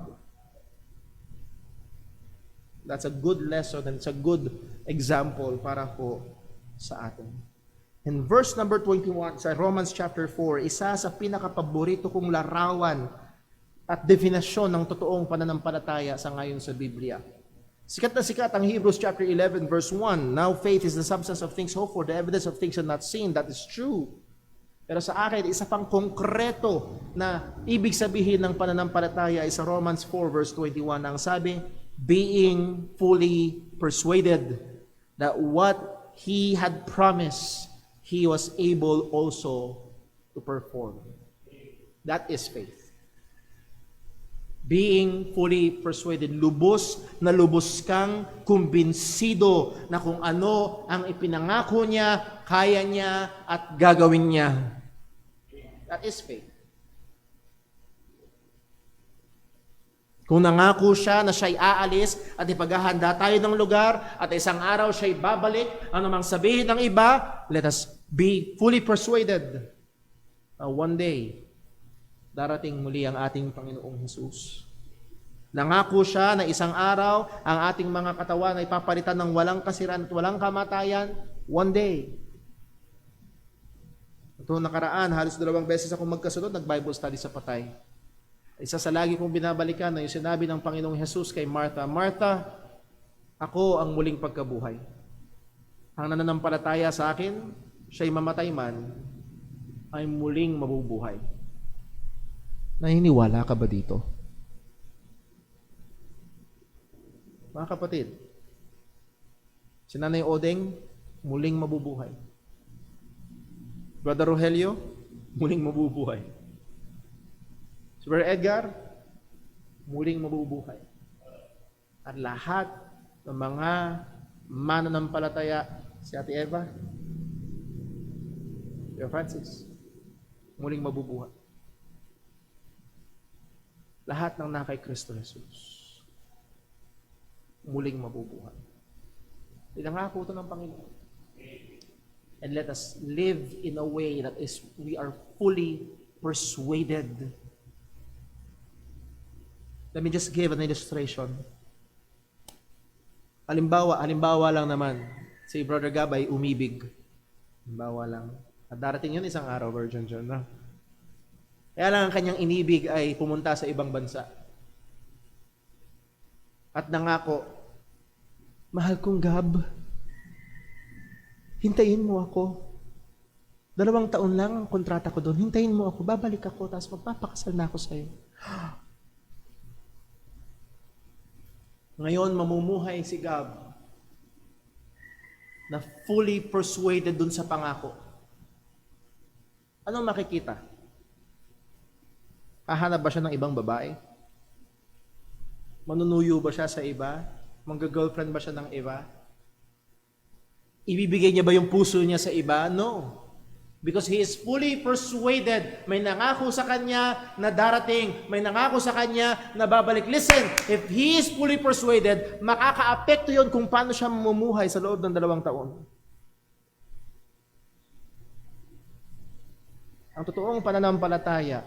That's a good lesson and it's a good example para po sa atin. In verse number 21 sa Romans chapter 4, isa sa pinakapaborito kong larawan at definasyon ng totoong pananampalataya sa ngayon sa Biblia. Sikat na sikat ang Hebrews chapter 11 verse 1. Now faith is the substance of things hoped for, the evidence of things not seen. That is true. Pero sa akin, isa pang konkreto na ibig sabihin ng pananampalataya ay sa Romans 4 verse 21. Ang sabi, being fully persuaded that what he had promised, he was able also to perform. That is faith. Being fully persuaded, lubos na lubos kang kumbinsido na kung ano ang ipinangako niya, kaya niya, at gagawin niya. That is faith. Kung nangako siya na siya'y aalis at ipaghahanda tayo ng lugar at isang araw siya'y babalik, ano mang sabihin ng iba, let us be fully persuaded na one day, darating muli ang ating Panginoong Hesus. Nangako siya na isang araw, ang ating mga katawan ay papalitan ng walang kasiran at walang kamatayan, one day. Ito nakaraan, halos 2 beses ako magkasunod, nag-Bible study sa Patay. Isa sa lagi kong binabalikan na yung sinabi ng Panginoong Hesus kay Martha, Martha, ako ang muling pagkabuhay. Ang nananampalataya sa akin, siya'y mamatay man, ay muling mabubuhay. Naniniwala ka ba dito? Mga kapatid, si Nanay Odeng, muling mabubuhay. Brother Rogelio, muling mabubuhay. Si Brother Edgar, muling mabubuhay. At lahat ng mga mananampalataya, si Ate Eva, Brother Francis, muling mabubuhay. Lahat ng nakay Kristo Jesus, muling mabubuhay. Pinangako ito ng Panginoon. And let us live in a way that is we are fully persuaded. Let me just give an illustration. Halimbawa lang naman, si Brother Gabay umibig. Halimbawa lang. At darating yun isang araw, Virgin John. No? Kaya lang ang kanyang inibig ay pumunta sa ibang bansa. At nangako, mahal kong Gab, hintayin mo ako. 2 taon lang ang kontrata ko doon. Hintayin mo ako, babalik ako, tapos magpapakasal na ako sa'yo. Ngayon, mamumuhay si Gab na fully persuaded dun sa pangako. Anong makikita? Hahanap ba siya ng ibang babae? Manunuyo ba siya sa iba? Mag-girlfriend ba siya ng iba? Ibibigay niya ba yung puso niya sa iba? No. Because he is fully persuaded. May nangako sa kanya na darating. May nangako sa kanya na babalik. Listen, if he is fully persuaded, makaka-apekto yun kung paano siya mamumuhay sa loob ng 2 taon. Ang totoong pananampalataya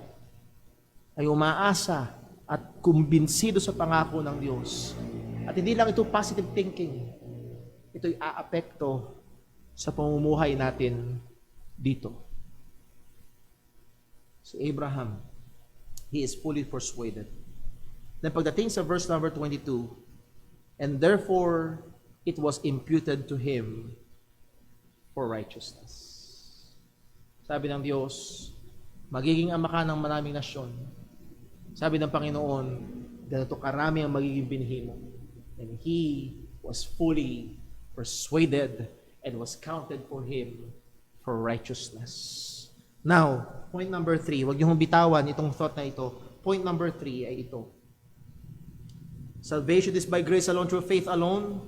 ay umaasa at kumbinsido sa pangako ng Diyos. At hindi lang ito positive thinking. Ito'y aapekto sa pamumuhay natin dito. Si Abraham, he is fully persuaded. Then pagdating sa verse number 22, and therefore it was imputed to him for righteousness. Sabi ng Diyos, magiging ama ka ng maraming nasyon. Sabi ng Panginoon, ganito karami ang magiging binhi mo. And he was fully persuaded and was counted for him for righteousness. Now, point number 3, huwag niyo bitawan itong thought na ito. Point number 3 ay ito. Salvation is by grace alone, through faith alone,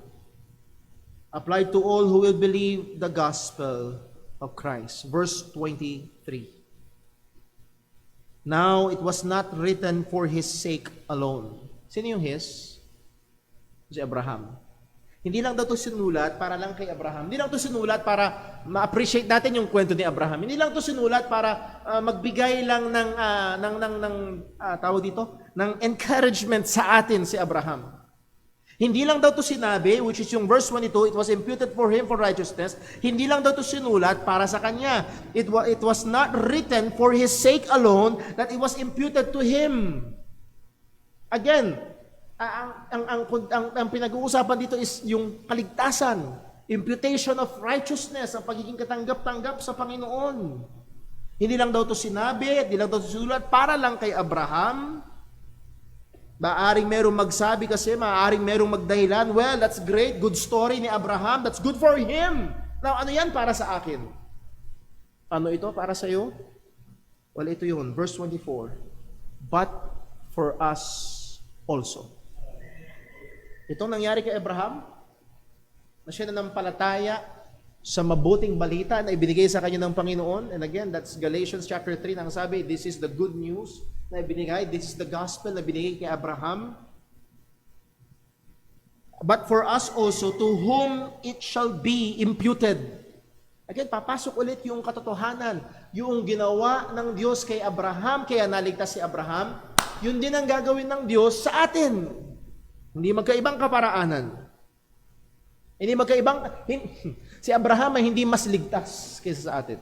applied to all who will believe the gospel of Christ. Verse 23. Now, it was not written for his sake alone. Sino yung his? Si Abraham. Hindi lang daw ito sinulat para lang kay Abraham. Hindi lang ito sinulat para ma-appreciate natin yung kwento ni Abraham. Hindi lang ito sinulat para magbigay lang ng tawag dito, ng encouragement sa atin si Abraham. Hindi lang daw ito sinabi, which is yung verse 22, it was imputed for him for righteousness. Hindi lang daw ito sinulat para sa kanya. It was not written for his sake alone that it was imputed to him. Again, ang pinag-uusapan dito is yung kaligtasan, imputation of righteousness, ang pagiging katanggap-tanggap sa Panginoon. Hindi lang daw ito sinabi, hindi lang daw ito sinulat para lang kay Abraham. Maaring merong magsabi kasi, maaring merong magdahilan, well, that's great, good story ni Abraham, that's good for him. Now, ano yan para sa akin? Ano ito para sa iyo? Well, ito yun, verse 24. But for us also. Itong nangyari kay Abraham, na siya nanampalataya sa mabuting balita na ibinigay sa kanya ng Panginoon. And again, that's Galatians chapter 3 nang sabi, this is the good news na ibinigay. This is the gospel na binigay kay Abraham. But for us also, to whom it shall be imputed. Again, papasok ulit yung katotohanan. Yung ginawa ng Diyos kay Abraham, kaya naligtas si Abraham, yun din ang gagawin ng Diyos sa atin. Hindi magkaibang kaparaanan. Hindi magkaibang... Si Abraham ay hindi mas ligtas kaysa sa atin.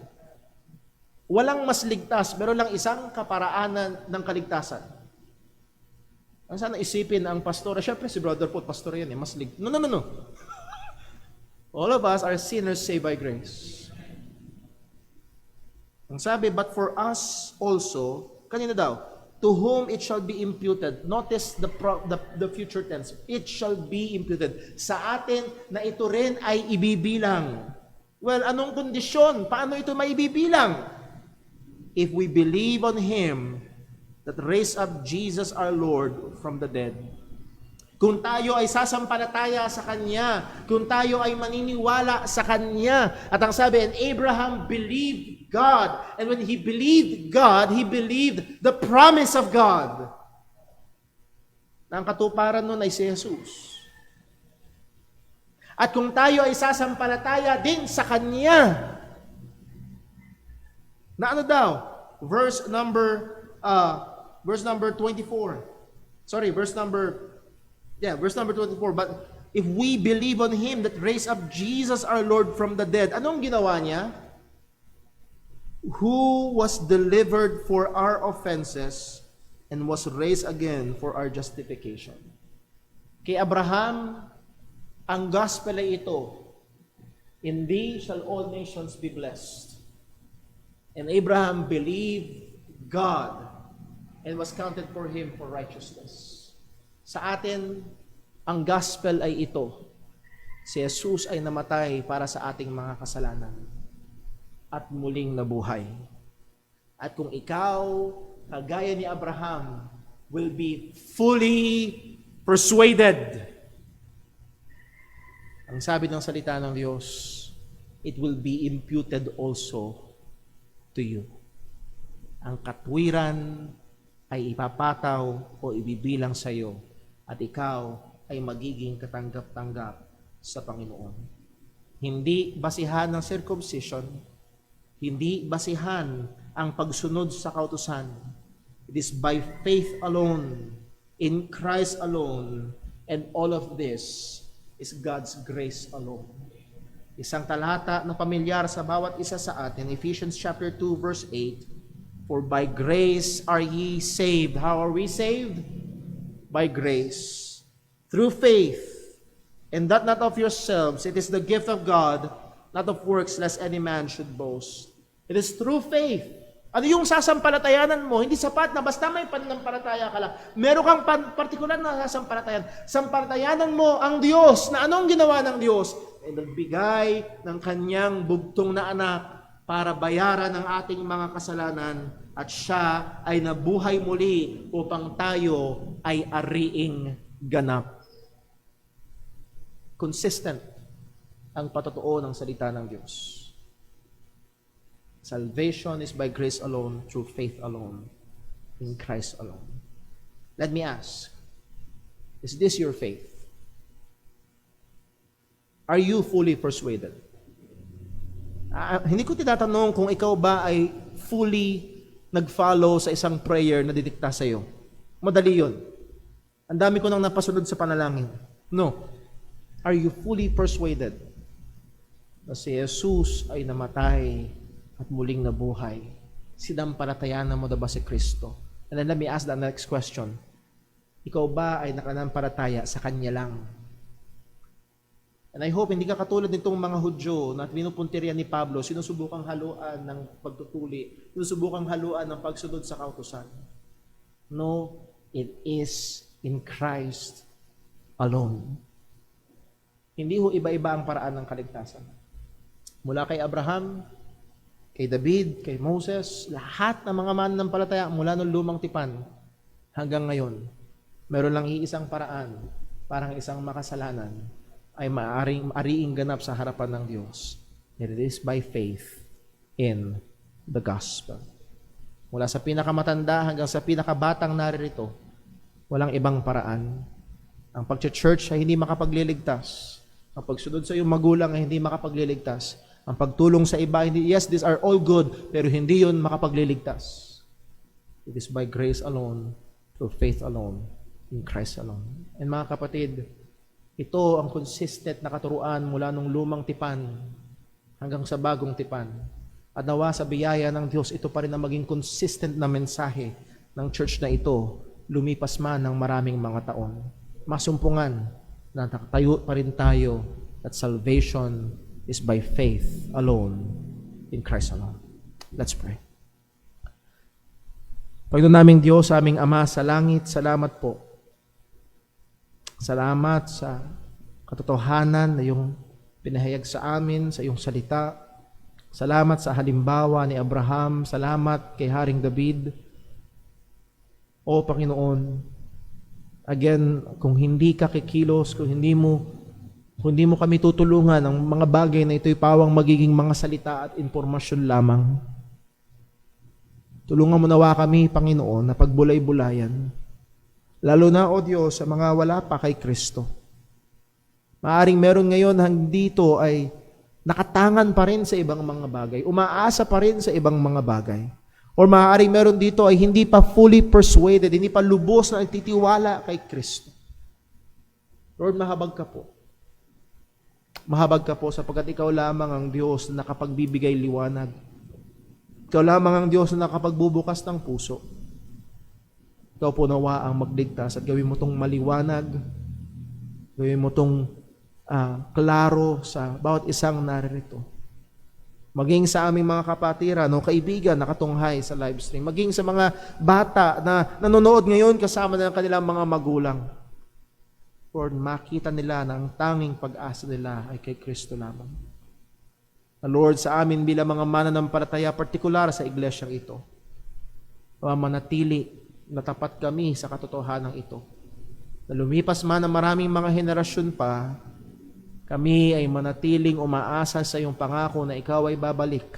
Walang mas ligtas, pero lang isang kaparaanan ng kaligtasan. Ang sana isipin ang pastor, syempre si Brother Paul, pastor yan mas ligtas. No. All of us are sinners saved by grace. Ang sabi, but for us also, kanina daw, to whom it shall be imputed. Notice the future tense. It shall be imputed. Sa atin na ito rin ay ibibilang. Well, anong kondisyon? Paano ito maibibilang? If we believe on Him that raised up Jesus our Lord from the dead. Kung tayo ay sasampalataya sa Kanya, kung tayo ay maniniwala sa Kanya, at ang sabi, and Abraham believed God, and when he believed God, he believed the promise of God. Na ang katuparan nun ay si Jesus. At kung tayo ay sasampalataya din sa Kanya, na ano daw? Verse number 24. Sorry, verse number 24. But if we believe on Him that raised up Jesus our Lord from the dead, anong ginawa niya? Who was delivered for our offenses and was raised again for our justification. Kay Abraham, ang gospel ay ito, in thee shall all nations be blessed. And Abraham believed God and was counted for him for righteousness. Sa atin, ang gospel ay ito. Si Jesus ay namatay para sa ating mga kasalanan at muling nabuhay. At kung ikaw, kagaya ni Abraham, will be fully persuaded, ang sabi ng salita ng Diyos, it will be imputed also to you. Ang katwiran ay ipapataw o ibibilang sa iyo at ikaw ay magiging katanggap-tanggap sa Panginoon. Hindi basihan ng circumcision, hindi basihan ang pagsunod sa kautusan. It is by faith alone, in Christ alone, and all of this is God's grace alone. Isang talata na pamilyar sa bawat isa sa atin, Ephesians chapter 2 verse 8, for by grace are ye saved. How are we saved? By grace, through faith, and that not of yourselves, it is the gift of God, not of works, lest any man should boast. It is through faith. Ano yung sasampalatayanan mo? Hindi sapat na basta may pananampalataya ka lang. Meron kang partikular na sasampalatayan. Sampalatayanan mo ang Diyos na anong ginawa ng Diyos? Ay nagbigay ng kanyang bugtong na anak para bayaran ang ating mga kasalanan at siya ay nabuhay muli upang tayo ay ariing ganap. Consistent ang patotoo ng salita ng Diyos. Salvation is by grace alone, through faith alone, in Christ alone. Let me ask, is this your faith? Are you fully persuaded? Hindi ko tinatanong kung ikaw ba ay fully nag-follow sa isang prayer na didikta sa iyo. Madali yun. Ang dami ko nang napasunod sa panalangin. No. Are you fully persuaded na si Jesus ay namatay at muling nabuhay? Sinampalatayanan mo na ba si Kristo? And then let me ask the next question. Ikaw ba ay nakanampalataya sa Kanya lang? And I hope hindi ka katulad nitong mga Hudyo na pinupuntirya ni Pablo, sinusubukang haluan ng pagtutuli, sinusubukang haluan ng pagsunod sa kautusan. No, it is in Christ alone. Hindi ho iba-iba ang paraan ng kaligtasan. Mula kay Abraham, kay David, kay Moses, lahat ng mga mananampalataya mula noong lumang tipan hanggang ngayon, meron lang iisang paraan para ang isang makasalanan ay ariing ganap sa harapan ng Diyos. It is by faith in the gospel. Mula sa pinakamatanda hanggang sa pinakabatang naririto, walang ibang paraan. Ang pag-church ay hindi makapagliligtas. Ang pagsunod sa iyong magulang ay hindi makapagliligtas. Ang pagtulong sa iba, hindi, yes, these are all good, pero hindi yun makapagliligtas. It is by grace alone, through faith alone, in Christ alone. And mga kapatid, ito ang consistent na katuruan mula nung lumang tipan hanggang sa bagong tipan. At nawa sa biyaya ng Diyos, ito pa rin ang maging consistent na mensahe ng church na ito, lumipas man ng maraming mga taon. Masumpungan na nakatayo pa rin tayo at salvation is by faith alone, in Christ alone. Let's pray. Panginoon naming Diyos, aming Ama sa langit, salamat po. Salamat sa katotohanan na iyong pinahayag sa amin, sa iyong salita. Salamat sa halimbawa ni Abraham. Salamat kay Haring David. O Panginoon, again, kung hindi ka kikilos, kung hindi mo kami tutulungan, ang mga bagay na ito'y pawang magiging mga salita at impormasyon lamang. Tulungan mo nawa kami, Panginoon, na pagbulay-bulayan. Lalo na, O Diyos, sa mga wala pa kay Kristo. Maaring meron ngayon dito ay nakatangan pa rin sa ibang mga bagay, umaasa pa rin sa ibang mga bagay. Or maaaring meron dito ay hindi pa fully persuaded, hindi pa lubos na nagtitiwala kay Kristo. Lord, mahabag ka po. Mahabag ka po sapagkat ikaw lamang ang Diyos na nakapagbibigay liwanag. Ikaw lamang ang Diyos na nakapagbubukas ng puso. Ikaw po nawa ang magligtas at gawin mo itong maliwanag, gawin mo itong klaro sa bawat isang naririto. maging sa aming mga kapatiran o kaibigan na katunghay sa live stream, maging sa mga bata na nanonood ngayon kasama ng kanilang mga magulang. Lord, makita nila na ang tanging pag-asa nila ay kay Kristo lamang. Na Lord, sa amin bilang mga mananampalataya, partikular sa iglesyang ito, manatili na tapat kami sa katotohanan ito. Na lumipas man ang maraming mga henerasyon pa, kami ay manatiling umaasa sa iyong pangako na ikaw ay babalik.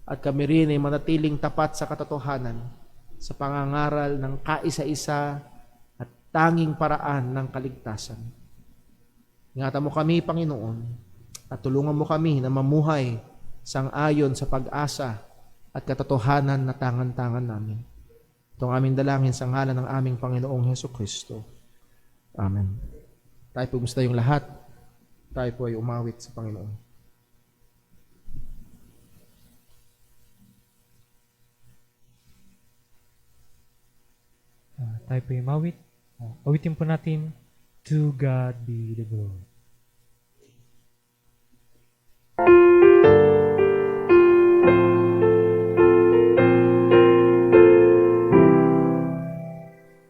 At kami rin ay manatiling tapat sa katotohanan, sa pangangaral ng kaisa-isa at tanging paraan ng kaligtasan. Ingatan mo kami, Panginoon, at tulungan mo kami na mamuhay sang-ayon sa pag-asa at katotohanan na tangan-tangan namin. Itong aming dalangin sa ngalan ng aming Panginoong Hesukristo. Amen. Tayo po gusto yung lahat. Tayo po ay umawit sa Panginoon. Tayo po yung mawit. Awitin po natin, To God be the glory.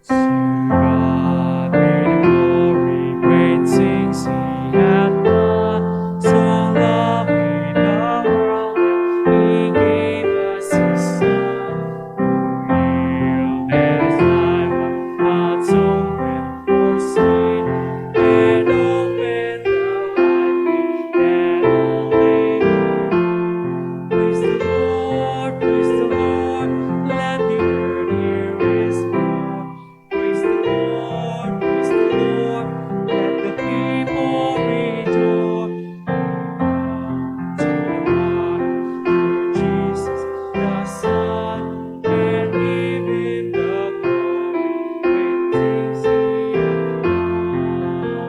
To God be the glory, great things He hath done. So lovely the world that He gave us His Son, who yielded His life without some will for sin, and opened the life gate that only knows. Praise the Lord, let the earth hear His voice. Praise the Lord, let the people rejoice. To God, Jesus the Son, and give Him the glory. Great things He hath done.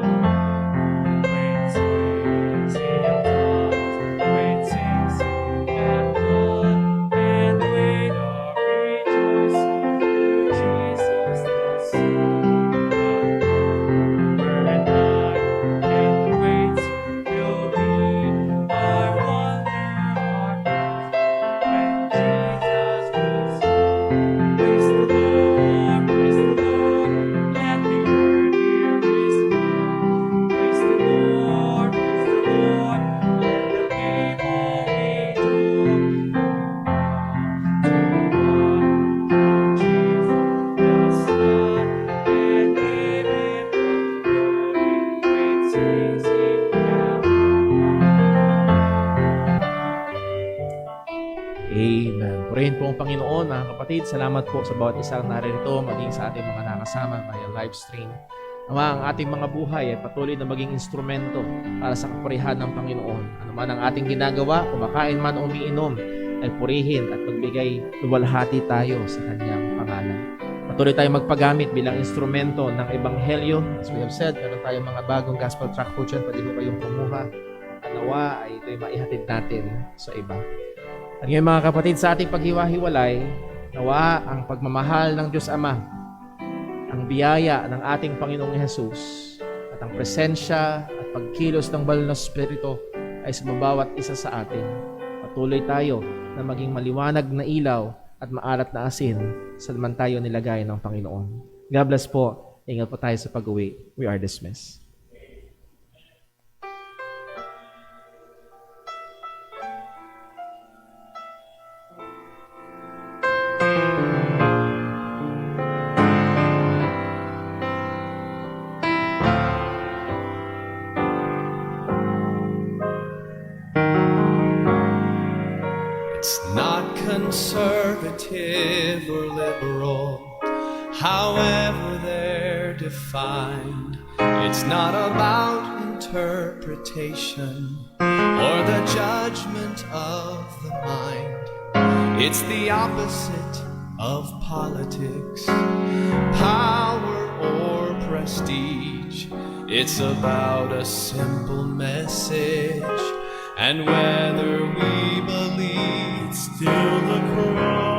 Great things He hath done. Great things He hath done. And we are rejoicing through Jesus the Son. Where and I and great will be our wonder, our praise when Jesus was born. Praise the Lord, let the earth hear His voice. Praise the Lord, let the people rejoice. To God, Jesus the Son, and give Him the glory. Great things He hath Amen. Purihin po ang Panginoon, mga kapatid. Salamat po sa bawat isang naririto, maging sa ating mga nakasama via live stream. Ama, ang ating mga buhay ay patuloy na maging instrumento para sa kapurihan ng Panginoon. Ano man ang ating ginagawa, kumakain man o umiinom, ay purihin at magbigay luwalhati tayo sa Kanyang pangalan. Patuloy tayong magpagamit bilang instrumento ng Ebanghelyo. As we have said, meron tayong mga bagong gospel tract po dyan. Pwede mo kayong kumuha. At nawa ay ito'y maihatid natin sa iba. At ngayon mga kapatid, sa ating paghiwa-hiwalay, nawa ang pagmamahal ng Diyos Ama, ang biyaya ng ating Panginoong Hesus, at ang presensya at pagkilos ng banal na Espiritu ay sa bawat isa sa atin. Patuloy tayo na maging maliwanag na ilaw at maalat na asin sa naman tayo nilagay ng Panginoon. God bless po. Ingat po tayo sa pag-uwi. We are dismissed. It's not conservative or liberal, however they're defined. It's not about interpretation or the judgment of the mind. It's the opposite of politics, power or prestige. It's about a simple message, and whether we believe, it's still the cross.